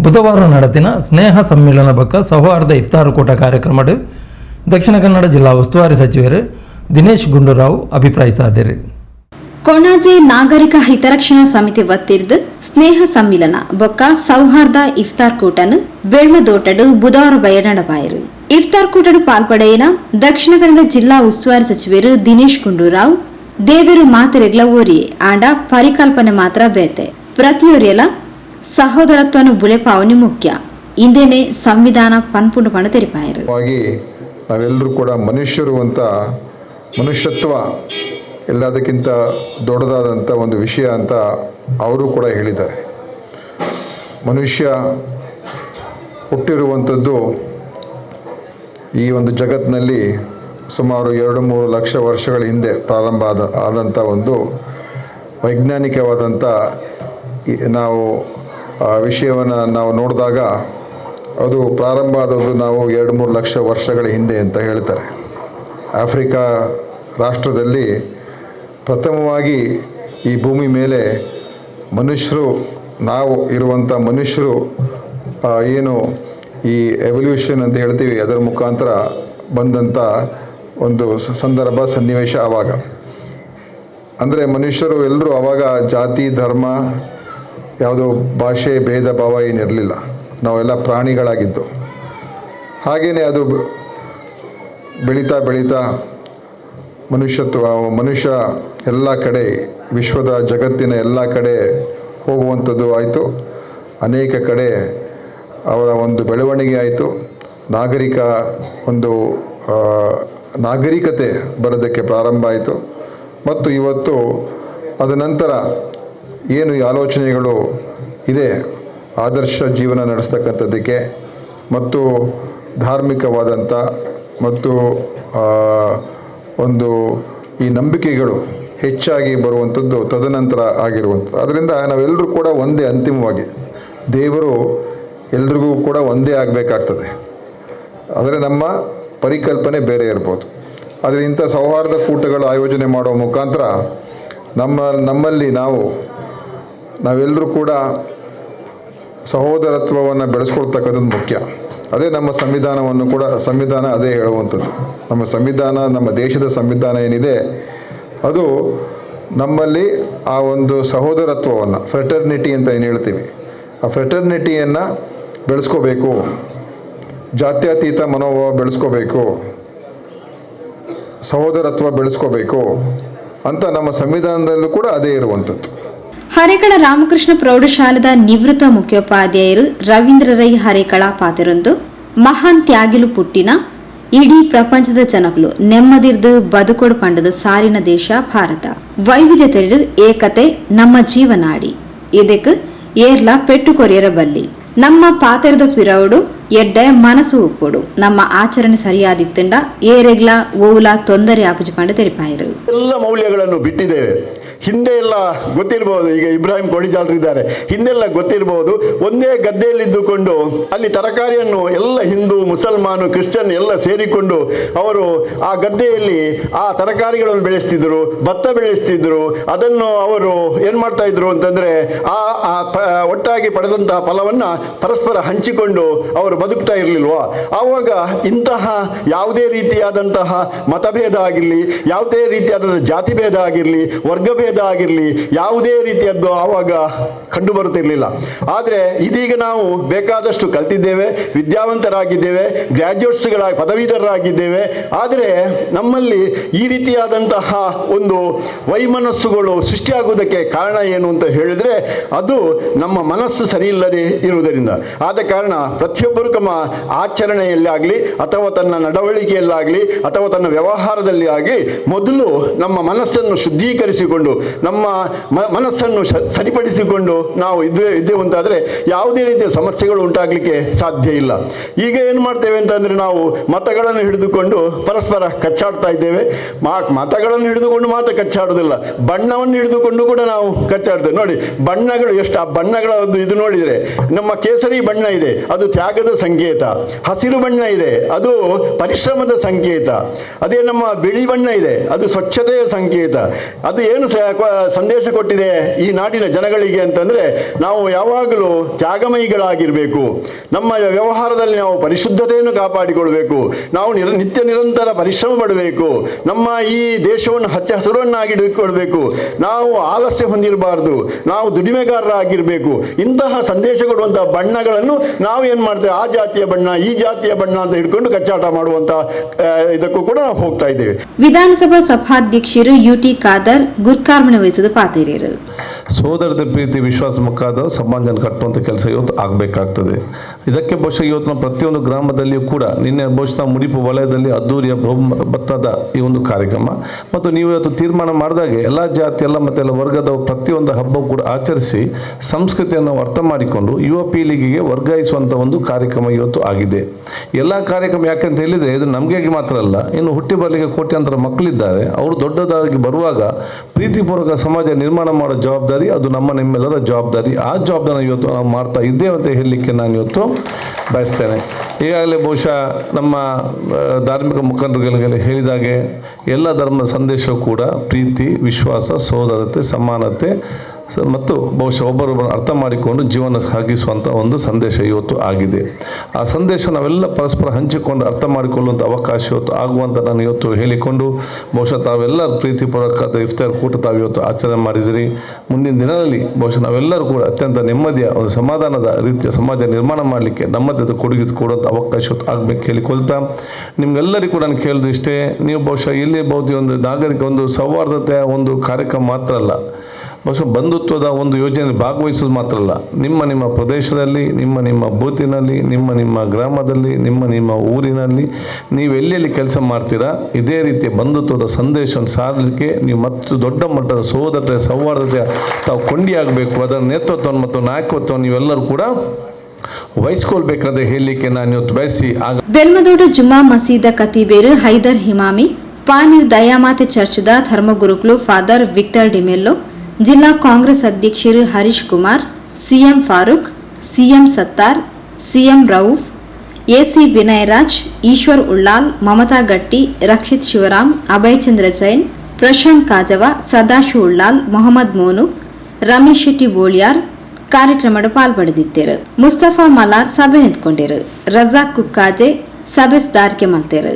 ಬುಧವಾರ ನಡೆದಿನ ಸ್ನೇಹ ಸಮ್ಮೇಳನ ಬಕ್ಕ ಸೌಹಾರ್ದ ಇಫ್ತಾರು ಕೂಟ ಕಾರ್ಯಕ್ರಮಡು ದಕ್ಷಿಣ ಕನ್ನಡ ಜಿಲ್ಲಾ ಉಸ್ತುವಾರಿ ಸಚಿವರು ದಿನೇಶ್ ಗುಂಡೂರಾವ್ ಅಭಿಪ್ರಾಯಿಸಿದರು. ಕೊಣಾಜೆ ನಾಗರಿಕ ಹಿತರಕ್ಷಣಾ ಸಮಿತಿ ಒತ್ತಿರ್ದು ಸ್ನೇಹ ಸಮ್ಮಿಲನ ಬೊಕ್ಕ ಸೌಹಾರ್ದ ಇಫ್ತಾರ್ ಕೂಟನು ಬೆಳ್ಮದೋಟಡು ಬುಧವಾರ ಬಯ ನಡಪಾಯರು. ಇಫ್ತಾರ್ ಕೂಟಡು ಪಾಲ್ಪಡೆಯನ ದಕ್ಷಿಣ ಕನ್ನಡ ಜಿಲ್ಲಾ ಉಸ್ತುವಾರಿ ಸಚಿವರು ದಿನೇಶ್ ಗುಂಡೂರಾವ್ ದೇವರು ಮಾತೆರೆಗ್ಲ ಓರಿಯೆ ಆಂಡ ಪರಿಕಲ್ಪನೆ ಮಾತ್ರ ಬೇತೆ ಪ್ರತಿಯೊರಿಯಲ ಸಹೋದರತ್ವನು ಬುಳೆಪಾವನಿ ಮುಖ್ಯ ಇಂದೇನೆ ಸಂವಿಧಾನ ಪನ್ಪುಂಡು ಪಣ ತೆರಿಪಾಯರು. ನಾವೆಲ್ಲರೂ ಕೂಡ ಮನುಷ್ಯರು ಅಂತ, ಮನುಷ್ಯತ್ವ ಎಲ್ಲದಕ್ಕಿಂತ ದೊಡ್ಡದಾದಂಥ ಒಂದು ವಿಷಯ ಅಂತ ಅವರು ಕೂಡ ಹೇಳಿದ್ದಾರೆ. ಮನುಷ್ಯ ಹುಟ್ಟಿರುವಂಥದ್ದು ಈ ಒಂದು ಜಗತ್ತಿನಲ್ಲಿ ಸುಮಾರು 2-3 ಲಕ್ಷ ವರ್ಷಗಳ ಹಿಂದೆ ಪ್ರಾರಂಭ ಆದಂಥ ಒಂದು ವೈಜ್ಞಾನಿಕವಾದಂಥ ನಾವು ವಿಷಯವನ್ನು ನಾವು ನೋಡಿದಾಗ ಅದು ಪ್ರಾರಂಭ ಆದದ್ದು ನಾವು 2-3 ಲಕ್ಷ ವರ್ಷಗಳ ಹಿಂದೆ ಅಂತ ಹೇಳ್ತಾರೆ. ಆಫ್ರಿಕಾ ರಾಷ್ಟ್ರದಲ್ಲಿ ಪ್ರಥಮವಾಗಿ ಈ ಭೂಮಿ ಮೇಲೆ ಮನುಷ್ಯರು, ನಾವು ಇರುವಂಥ ಮನುಷ್ಯರು ಏನು ಈ ಎವಲ್ಯೂಷನ್ ಅಂತ ಹೇಳ್ತೀವಿ ಅದರ ಮುಖಾಂತರ ಬಂದಂಥ ಒಂದು ಸಂದರ್ಭ ಸನ್ನಿವೇಶ. ಆವಾಗ ಅಂದರೆ ಮನುಷ್ಯರು ಎಲ್ಲರೂ ಆವಾಗ ಜಾತಿ ಧರ್ಮ ಯಾವುದೋ ಭಾಷೆ ಭೇದ ಭಾವ ಏನಿರಲಿಲ್ಲ, ನಾವೆಲ್ಲ ಪ್ರಾಣಿಗಳಾಗಿದ್ದು. ಹಾಗೆಯೇ ಅದು ಬೆಳೀತಾ ಬೆಳೀತಾ ಮನುಷ್ಯ ಎಲ್ಲ ಕಡೆ ವಿಶ್ವದ ಜಗತ್ತಿನ ಎಲ್ಲ ಕಡೆ ಹೋಗುವಂಥದ್ದು ಆಯಿತು. ಅನೇಕ ಕಡೆ ಅವರ ಒಂದು ಬೆಳವಣಿಗೆ ಆಯಿತು. ನಾಗರಿಕತೆ ಬರೋದಕ್ಕೆ ಪ್ರಾರಂಭ ಆಯಿತು. ಮತ್ತು ಇವತ್ತು ಅದ ನಂತರ ಏನು ಈ ಆಲೋಚನೆಗಳು ಇದೆ ಆದರ್ಶ ಜೀವನ ನಡೆಸ್ತಕ್ಕಂಥದ್ದಕ್ಕೆ ಮತ್ತು ಧಾರ್ಮಿಕವಾದಂಥ ಮತ್ತು ಒಂದು ಈ ನಂಬಿಕೆಗಳು ಹೆಚ್ಚಾಗಿ ಬರುವಂಥದ್ದು ತದನಂತರ ಆಗಿರುವಂಥದ್ದು. ಅದರಿಂದ ನಾವೆಲ್ಲರೂ ಕೂಡ ಒಂದೇ, ಅಂತಿಮವಾಗಿ ದೇವರು ಎಲ್ರಿಗೂ ಕೂಡ ಒಂದೇ ಆಗಬೇಕಾಗ್ತದೆ. ಆದರೆ ನಮ್ಮ ಪರಿಕಲ್ಪನೆ ಬೇರೆ ಇರ್ಬೋದು. ಆದರೆ ಇಂಥ ಸೌಹಾರ್ದ ಕೂಟಗಳು ಆಯೋಜನೆ ಮಾಡುವ ಮುಖಾಂತರ ನಮ್ಮಲ್ಲಿ ನಾವೆಲ್ಲರೂ ಕೂಡ ಸಹೋದರತ್ವವನ್ನು ಬೆಳೆಸ್ಕೊಳ್ತಕ್ಕಂಥದ್ದು ಮುಖ್ಯ. ಅದೇ ನಮ್ಮ ಸಂವಿಧಾನ ಅದೇ ಹೇಳುವಂಥದ್ದು. ನಮ್ಮ ದೇಶದ ಸಂವಿಧಾನ ಏನಿದೆ ಅದು ನಮ್ಮಲ್ಲಿ ಆ ಒಂದು ಸಹೋದರತ್ವವನ್ನು, ಫ್ರೆಟರ್ನಿಟಿ ಅಂತ ಏನು ಹೇಳ್ತೀವಿ, ಆ ಫ್ರೆಟರ್ನಿಟಿಯನ್ನು ಬೆಳೆಸ್ಕೋಬೇಕು, ಜಾತ್ಯತೀತ ಮನೋಭಾವ ಬೆಳೆಸ್ಕೋಬೇಕು, ಸಹೋದರತ್ವ ಬೆಳೆಸ್ಕೋಬೇಕು ಅಂತ ನಮ್ಮ ಸಂವಿಧಾನದಲ್ಲೂ ಕೂಡ ಅದೇ ಇರುವಂಥದ್ದು. ಹರೇಕಳ ರಾಮಕೃಷ್ಣ ಪ್ರೌಢಶಾಲೆದ ನಿವೃತ್ತ ಮುಖ್ಯೋಪಾಧ್ಯಾಯರು ರವೀಂದ್ರ ರೈ ಹರೇಕಳ ಪಾತೆರೊಂದು ಮಹಾನ್ ತ್ಯಾಗಿಲು ಪುಟ್ಟಿನ ಇಡೀ ಪ್ರಪಂಚದ ಜನಗಳು ನೆಮ್ಮದಿರ್ದು ಬದುಕೋಡು ಪಂಡದ ಸಾರಿನ ದೇಶ ಭಾರತ. ವೈವಿಧ್ಯತೆ ಏಕತೆ ನಮ್ಮ ಜೀವನಾಡಿ. ಇದಕ್ಕೆ ಏರ್ಲ ಪೆಟ್ಟು ಕೊರಿಯರ ಬಲ್ಲಿ ನಮ್ಮ ಪಾತೆರದ ಪಿರೌಡು ಎಡ್ಡೆ ಮನಸ್ಸು ಉಪ್ಪುಡು ನಮ್ಮ ಆಚರಣೆ ಸರಿಯಾದಿತ್ತಂಡ ಏರೆಗ್ಲ ಓವುಲ ತೊಂದರೆ ಆಪುಜಿ ಪಂಡ ತೆರಿಪಾಯಿರು. ಎಲ್ಲ ಮೌಲ್ಯಗಳನ್ನು ಬಿಟ್ಟಿದ್ದೇವೆ. ಹಿಂದೆ ಎಲ್ಲ ಗೊತ್ತಿರ್ಬೋದು, ಈಗ ಇಬ್ರಾಹಿಂ ಕೊಡಿಜಾಲ್ರಿದ್ದಾರೆ, ಹಿಂದೆಲ್ಲ ಗೊತ್ತಿರ್ಬೋದು, ಒಂದೇ ಗದ್ದೆಯಲ್ಲಿದ್ದುಕೊಂಡು ಅಲ್ಲಿ ತರಕಾರಿಯನ್ನು ಎಲ್ಲ ಹಿಂದೂ ಮುಸಲ್ಮಾನು ಕ್ರಿಶ್ಚಿಯನ್ ಎಲ್ಲ ಸೇರಿಕೊಂಡು ಅವರು ಆ ಗದ್ದೆಯಲ್ಲಿ ಆ ತರಕಾರಿಗಳನ್ನು ಬೆಳೆಸ್ತಿದ್ರು, ಭತ್ತ ಬೆಳೆಸ್ತಿದ್ರು. ಅದನ್ನು ಅವರು ಏನು ಮಾಡ್ತಾ ಇದ್ರು ಅಂತಂದರೆ ಒಟ್ಟಾಗಿ ಪಡೆದಂತಹ ಫಲವನ್ನು ಪರಸ್ಪರ ಹಂಚಿಕೊಂಡು ಅವರು ಬದುಕ್ತಾ ಇರಲಿಲ್ವಾ? ಆವಾಗ ಇಂತಹ ಯಾವುದೇ ರೀತಿಯಾದಂತಹ ಮತಭೇದ ಆಗಿರಲಿ, ಯಾವುದೇ ರೀತಿಯಾದ ಜಾತಿ ಭೇದ ಆಗಿರಲಿ, ವರ್ಗಭೇದ ಆಗಿರಲಿ, ಯಾವುದೇ ರೀತಿಯದ್ದು ಆವಾಗ ಕಂಡು ಬರುತ್ತಿರಲಿಲ್ಲ. ಆದರೆ ಇದೀಗ ನಾವು ಬೇಕಾದಷ್ಟು ಕಲ್ತಿದ್ದೇವೆ, ವಿದ್ಯಾವಂತರಾಗಿದ್ದೇವೆ, ಗ್ರ್ಯಾಜುಯೇಟ್ಸ್ಗಳಾಗಿ ಪದವೀಧರರಾಗಿದ್ದೇವೆ. ಆದರೆ ನಮ್ಮಲ್ಲಿ ಈ ರೀತಿಯಾದಂತಹ ಒಂದು ವೈಮನಸ್ಸುಗಳು ಸೃಷ್ಟಿಯಾಗುವುದಕ್ಕೆ ಕಾರಣ ಏನು ಅಂತ ಹೇಳಿದರೆ ಅದು ನಮ್ಮ ಮನಸ್ಸು ಸರಿ ಇಲ್ಲದೆ ಇರುವುದರಿಂದ. ಆದ ಕಾರಣ ಪ್ರತಿಯೊಬ್ಬರು ತಮ್ಮ ಆಚರಣೆಯಲ್ಲಾಗಲಿ ಅಥವಾ ತನ್ನ ನಡವಳಿಕೆಯಲ್ಲಾಗಲಿ ಅಥವಾ ತನ್ನ ವ್ಯವಹಾರದಲ್ಲಿ ಆಗಲಿ ಮೊದಲು ನಮ್ಮ ಮನಸ್ಸನ್ನು ಶುದ್ಧೀಕರಿಸಿಕೊಂಡು ನಮ್ಮ ಮನಸ್ಸನ್ನು ಸರಿಪಡಿಸಿಕೊಂಡು ನಾವು ಇದ್ದೇವೆ ಅಂತಾದರೆ ಯಾವುದೇ ರೀತಿಯ ಸಮಸ್ಯೆಗಳು ಉಂಟಾಗಲಿಕ್ಕೆ ಸಾಧ್ಯ ಇಲ್ಲ. ಈಗ ಏನು ಮಾಡ್ತೇವೆ ಅಂತಂದರೆ ನಾವು ಮತಗಳನ್ನು ಹಿಡಿದುಕೊಂಡು ಪರಸ್ಪರ ಕಚ್ಚಾಡ್ತಾ ಇದ್ದೇವೆ. ಮತಗಳನ್ನು ಹಿಡಿದುಕೊಂಡು ಮಾತ್ರ ಕಚ್ಚಾಡೋದಿಲ್ಲ, ಬಣ್ಣವನ್ನು ಹಿಡಿದುಕೊಂಡು ಕೂಡ ನಾವು ಕಚ್ಚಾಡ್ತೇವೆ. ನೋಡಿ ಬಣ್ಣಗಳು ಎಷ್ಟು, ಆ ಬಣ್ಣಗಳ ಒಂದು ಇದು ನೋಡಿದರೆ ನಮ್ಮ ಕೇಸರಿ ಬಣ್ಣ ಇದೆ, ಅದು ತ್ಯಾಗದ ಸಂಕೇತ. ಹಸಿರು ಬಣ್ಣ ಇದೆ, ಅದು ಪರಿಶ್ರಮದ ಸಂಕೇತ. ಅದೇ ನಮ್ಮ ಬಿಳಿ ಬಣ್ಣ ಇದೆ, ಅದು ಸ್ವಚ್ಛತೆಯ ಸಂಕೇತ. ಅದು ಏನು ಸಂದೇಶ ಕೊಟ್ಟಿದೆ ಈ ನಾಡಿನ ಜನಗಳಿಗೆ ಅಂತಂದರೆ ನಾವು ಯಾವಾಗಲೂ ತ್ಯಾಗಮಯಿಗಳಾಗಿರಬೇಕು. ನಮ್ಮ ವ್ಯವಹಾರದಲ್ಲಿ ನಾವು ಪರಿಶುದ್ಧತೆಯನ್ನು ಕಾಪಾಡಿಕೊಳ್ಬೇಕು. ನಾವು ನಿತ್ಯ ನಿರಂತರ ಪರಿಶ್ರಮ ಪಡಬೇಕು. ನಮ್ಮ ಈ ದೇಶವನ್ನು ಹಚ್ಚ ಹಸುರನ್ನಾಗಿಡಬೇಕು. ನಾವು ಆಲಸ್ಯ ಹೊಂದಿರಬಾರ್ದು, ನಾವು ದುಡಿಮೆಗಾರರಾಗಿರಬೇಕು. ಇಂತಹ ಸಂದೇಶ ಕೊಡುವಂತಹ ಬಣ್ಣಗಳನ್ನು ನಾವು ಏನು ಮಾಡ್ತೇವೆ, ಆ ಜಾತಿಯ ಬಣ್ಣ ಈ ಜಾತಿಯ ಬಣ್ಣ ಅಂತ ಹಿಡ್ಕೊಂಡು ಕಚ್ಚಾಟ ಮಾಡುವಂತ ಇದಕ್ಕೂ ಕೂಡ ನಾವು ಹೋಗ್ತಾ ಇದ್ದೇವೆ. ವಿಧಾನಸಭಾ ಸಭಾಧ್ಯಕ್ಷರು ಯುಟಿ ಖಾದರ್ ಗುರ್ಕಾರ್ಮಣೆ ವಹಿಸಿದ ಪಾತಿರೇರು. ಸೋದರತೆ ಪ್ರೀತಿ ವಿಶ್ವಾಸ ಮುಖಾದ ಸಮಾಜನ ಕಟ್ಟುವಂಥ ಕೆಲಸ ಇವತ್ತು ಆಗಬೇಕಾಗ್ತದೆ. ಇದಕ್ಕೆ ಬಹುಶಃ ಇವತ್ತು ನಾವು ಪ್ರತಿಯೊಂದು ಗ್ರಾಮದಲ್ಲಿಯೂ ಕೂಡ ನಿನ್ನೆ ಬಹುಶಃ ಮುಡಿಪು ವಲಯದಲ್ಲಿ ಅದ್ದೂರಿಯ ಬಹುಮತದ ಈ ಒಂದು ಕಾರ್ಯಕ್ರಮ ಮತ್ತು ನೀವು ಇವತ್ತು ತೀರ್ಮಾನ ಮಾಡಿದಾಗೆ ಎಲ್ಲ ಜಾತಿ ಎಲ್ಲ ಮತ್ತು ಎಲ್ಲ ವರ್ಗದ ಪ್ರತಿಯೊಂದು ಹಬ್ಬ ಕೂಡ ಆಚರಿಸಿ ಸಂಸ್ಕೃತಿಯನ್ನು ಅರ್ಥ ಮಾಡಿಕೊಂಡು ಯುವ ಪೀಳಿಗೆಗೆ ವರ್ಗಾಯಿಸುವಂಥ ಒಂದು ಕಾರ್ಯಕ್ರಮ ಇವತ್ತು ಆಗಿದೆ. ಎಲ್ಲ ಕಾರ್ಯಕ್ರಮ ಯಾಕಂತ ಹೇಳಿದರೆ ಇದು ನಮಗೆ ಮಾತ್ರ ಅಲ್ಲ, ಇನ್ನು ಹುಟ್ಟಿ ಬರಲಿಕ್ಕೆ ಕೋಟ್ಯಾಂತರ ಮಕ್ಕಳಿದ್ದಾರೆ. ಅವರು ದೊಡ್ಡದಾಗಿ ಬರುವಾಗ ಪ್ರೀತಿಪೂರ್ವಕ ಸಮಾಜ ನಿರ್ಮಾಣ ಮಾಡೋ ಜವಾಬ್ದಾರಿ ಅದು ನಿಮ್ಮೆಲ್ಲರ ಜವಾಬ್ದಾರಿ. ಆ ಜವಾಬ್ದಾರಿ ಇವತ್ತು ನಾವು ಮಾಡ್ತಾ ಇದ್ದೇವೆ ಅಂತ ಹೇಳಲಿಕ್ಕೆ ನಾನು ಇವತ್ತು ಬಯಸ್ತೇನೆ. ಈಗಾಗಲೇ ಬಹುಶಃ ನಮ್ಮ ಧಾರ್ಮಿಕ ಮುಖಂಡರುಗಳಿಗೆ ಹೇಳಿದಾಗೆ ಎಲ್ಲ ಧರ್ಮದ ಸಂದೇಶವೂ ಕೂಡ ಪ್ರೀತಿ, ವಿಶ್ವಾಸ, ಸೋದರತೆ, ಸಮಾನತೆ ಮತ್ತು ಬಹುಶಃ ಒಬ್ಬರೊಬ್ಬರನ್ನು ಅರ್ಥ ಮಾಡಿಕೊಂಡು ಜೀವನ ಸಾಗಿಸುವಂಥ ಒಂದು ಸಂದೇಶ ಇವತ್ತು ಆಗಿದೆ. ಆ ಸಂದೇಶ ನಾವೆಲ್ಲ ಪರಸ್ಪರ ಹಂಚಿಕೊಂಡು ಅರ್ಥ ಮಾಡಿಕೊಳ್ಳುವಂಥ ಅವಕಾಶ ಇವತ್ತು ಆಗುವಂಥ ನಾನು ಇವತ್ತು ಹೇಳಿಕೊಂಡು ಬಹುಶಃ ತಾವೆಲ್ಲ ಪ್ರೀತಿಪೂರ್ವಕ ಇಫ್ತಾರ್ ಕೂಟ ತಾವು ಇವತ್ತು ಆಚರಣೆ ಮಾಡಿದಿರಿ. ಮುಂದಿನ ದಿನಗಳಲ್ಲಿ ಬಹುಶಃ ನಾವೆಲ್ಲರೂ ಕೂಡ ಅತ್ಯಂತ ನೆಮ್ಮದಿಯ ಒಂದು ಸಮಾಧಾನದ ರೀತಿಯ ಸಮಾಜ ನಿರ್ಮಾಣ ಮಾಡಲಿಕ್ಕೆ ನಮ್ಮದೇ ಕೊಡುಗೆ ಕೊಡುವಂಥ ಅವಕಾಶ ಇವತ್ತು ಆಗಬೇಕು ಹೇಳಿಕೊಳ್ತಾ ನಿಮ್ಗೆಲ್ಲರಿಗೂ ಕೂಡ ನಾನು ಕೇಳೋದು ಇಷ್ಟೇ, ನೀವು ಬಹುಶಃ ಇಲ್ಲಿ ಒಂದು ನಾಗರಿಕ ಒಂದು ಸೌಹಾರ್ದತೆಯ ಒಂದು ಕಾರ್ಯಕ್ರಮ ಮಾತ್ರ ಅಲ್ಲ, ಬಹುಶಃ ಬಂಧುತ್ವದ ಒಂದು ಯೋಜನೆಯಲ್ಲಿ ಭಾಗವಹಿಸೋದು ಮಾತ್ರ ಅಲ್ಲ, ನಿಮ್ಮ ಪ್ರದೇಶದಲ್ಲಿ, ನಿಮ್ಮ ಬೂತಿನಲ್ಲಿ, ನಿಮ್ಮ ಗ್ರಾಮದಲ್ಲಿ, ನಿಮ್ಮ ಊರಿನಲ್ಲಿ ನೀವು ಎಲ್ಲೆಲ್ಲಿ ಕೆಲಸ ಮಾಡ್ತೀರಾ ಇದೇ ರೀತಿಯ ಬಂಧುತ್ವದ ಸಂದೇಶವನ್ನು ಸಾರಲಿಕ್ಕೆ ನೀವು ಮತ್ತು ದೊಡ್ಡ ಮಟ್ಟದ ಸೋದರತೆ ಸೌಹಾರ್ದತೆ ತಾವು ಕೊಂಡಿಯಾಗಬೇಕು. ಅದರ ನೇತೃತ್ವವನ್ನು ಮತ್ತು ನಾಯಕತ್ವವನ್ನು ನೀವೆಲ್ಲರೂ ಕೂಡ ವಹಿಸ್ಕೊಳ್ಬೇಕಾದ್ರೆ ಹೇಳಲಿಕ್ಕೆ ನಾನು ಇವತ್ತು ಬಯಸಿ. ಬೆಲ್ಮದೋಡ ಜುಮ್ಮಾ ಮಸೀದ ಕತೀಬೇರು ಹೈದರ್ ಹಿಮಾಮಿ, ಪಾನೀರ್ ದಯಾಮಾತೆ ಚರ್ಚ್ದ ಧರ್ಮಗುರುಗಳು ಫಾದರ್ ವಿಕ್ಟರ್ ಡಿಮೆಲ್ಲೋ, ಜಿಲ್ಲಾ ಕಾಂಗ್ರೆಸ್ ಅಧ್ಯಕ್ಷರು ಹರೀಶ್ ಕುಮಾರ್, ಸಿಎಂ ಫಾರೂಕ್, ಸಿಎಂ ಸತ್ತಾರ್, ಸಿಎಂ ರೌಫ್, ಎಸಿ ವಿನಯರಾಜ್, ಈಶ್ವರ್ ಉಳ್ಳಾಲ್, ಮಮತಾ ಗಟ್ಟಿ, ರಕ್ಷಿತ್ ಶಿವರಾಮ್, ಅಭಯಚಂದ್ರ ಜೈನ್, ಪ್ರಶಾಂತ್ ಕಾಜವ, ಸದಾಶಿವ ಉಳ್ಳಾಲ್, ಮೊಹಮ್ಮದ್ ಮೋನು, ರಮೇಶ್ ಶೆಟ್ಟಿ ಬೋಳಿಯಾರ್ ಕಾರ್ಯಕ್ರಮದ ಪಾಲ್ಪಡೆದಿದ್ದರು. ಮುಸ್ತಫಾ ಮಲಾರ್ ಸಭೆ ನಿಂತ್ಕೊಂಡಿರು. ರಜಾಕ್ ಕುಕ್ಕಾಜೆ ಸಭೆ ಸುಧಾರಿಕೆ ಮಾಡ್ತೇರು.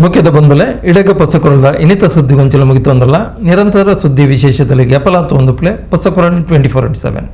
ಮುಖ್ಯದ ಬಂದಲೆ ಇಡಗ ಪಸಕೊರಲ ಇನ್ನಿತ ಸುದ್ದಿಗೊಂಚಲು ಮುಗಿತು ಅಂದಲ್ಲ. ನಿರಂತರ ಸುದ್ದಿ ವಿಶೇಷದಲ್ಲಿ ಗೆಪಲಾತ ಒಂದು ಪ್ಲೇ ಪಸಕೊರಲ್ 24/7.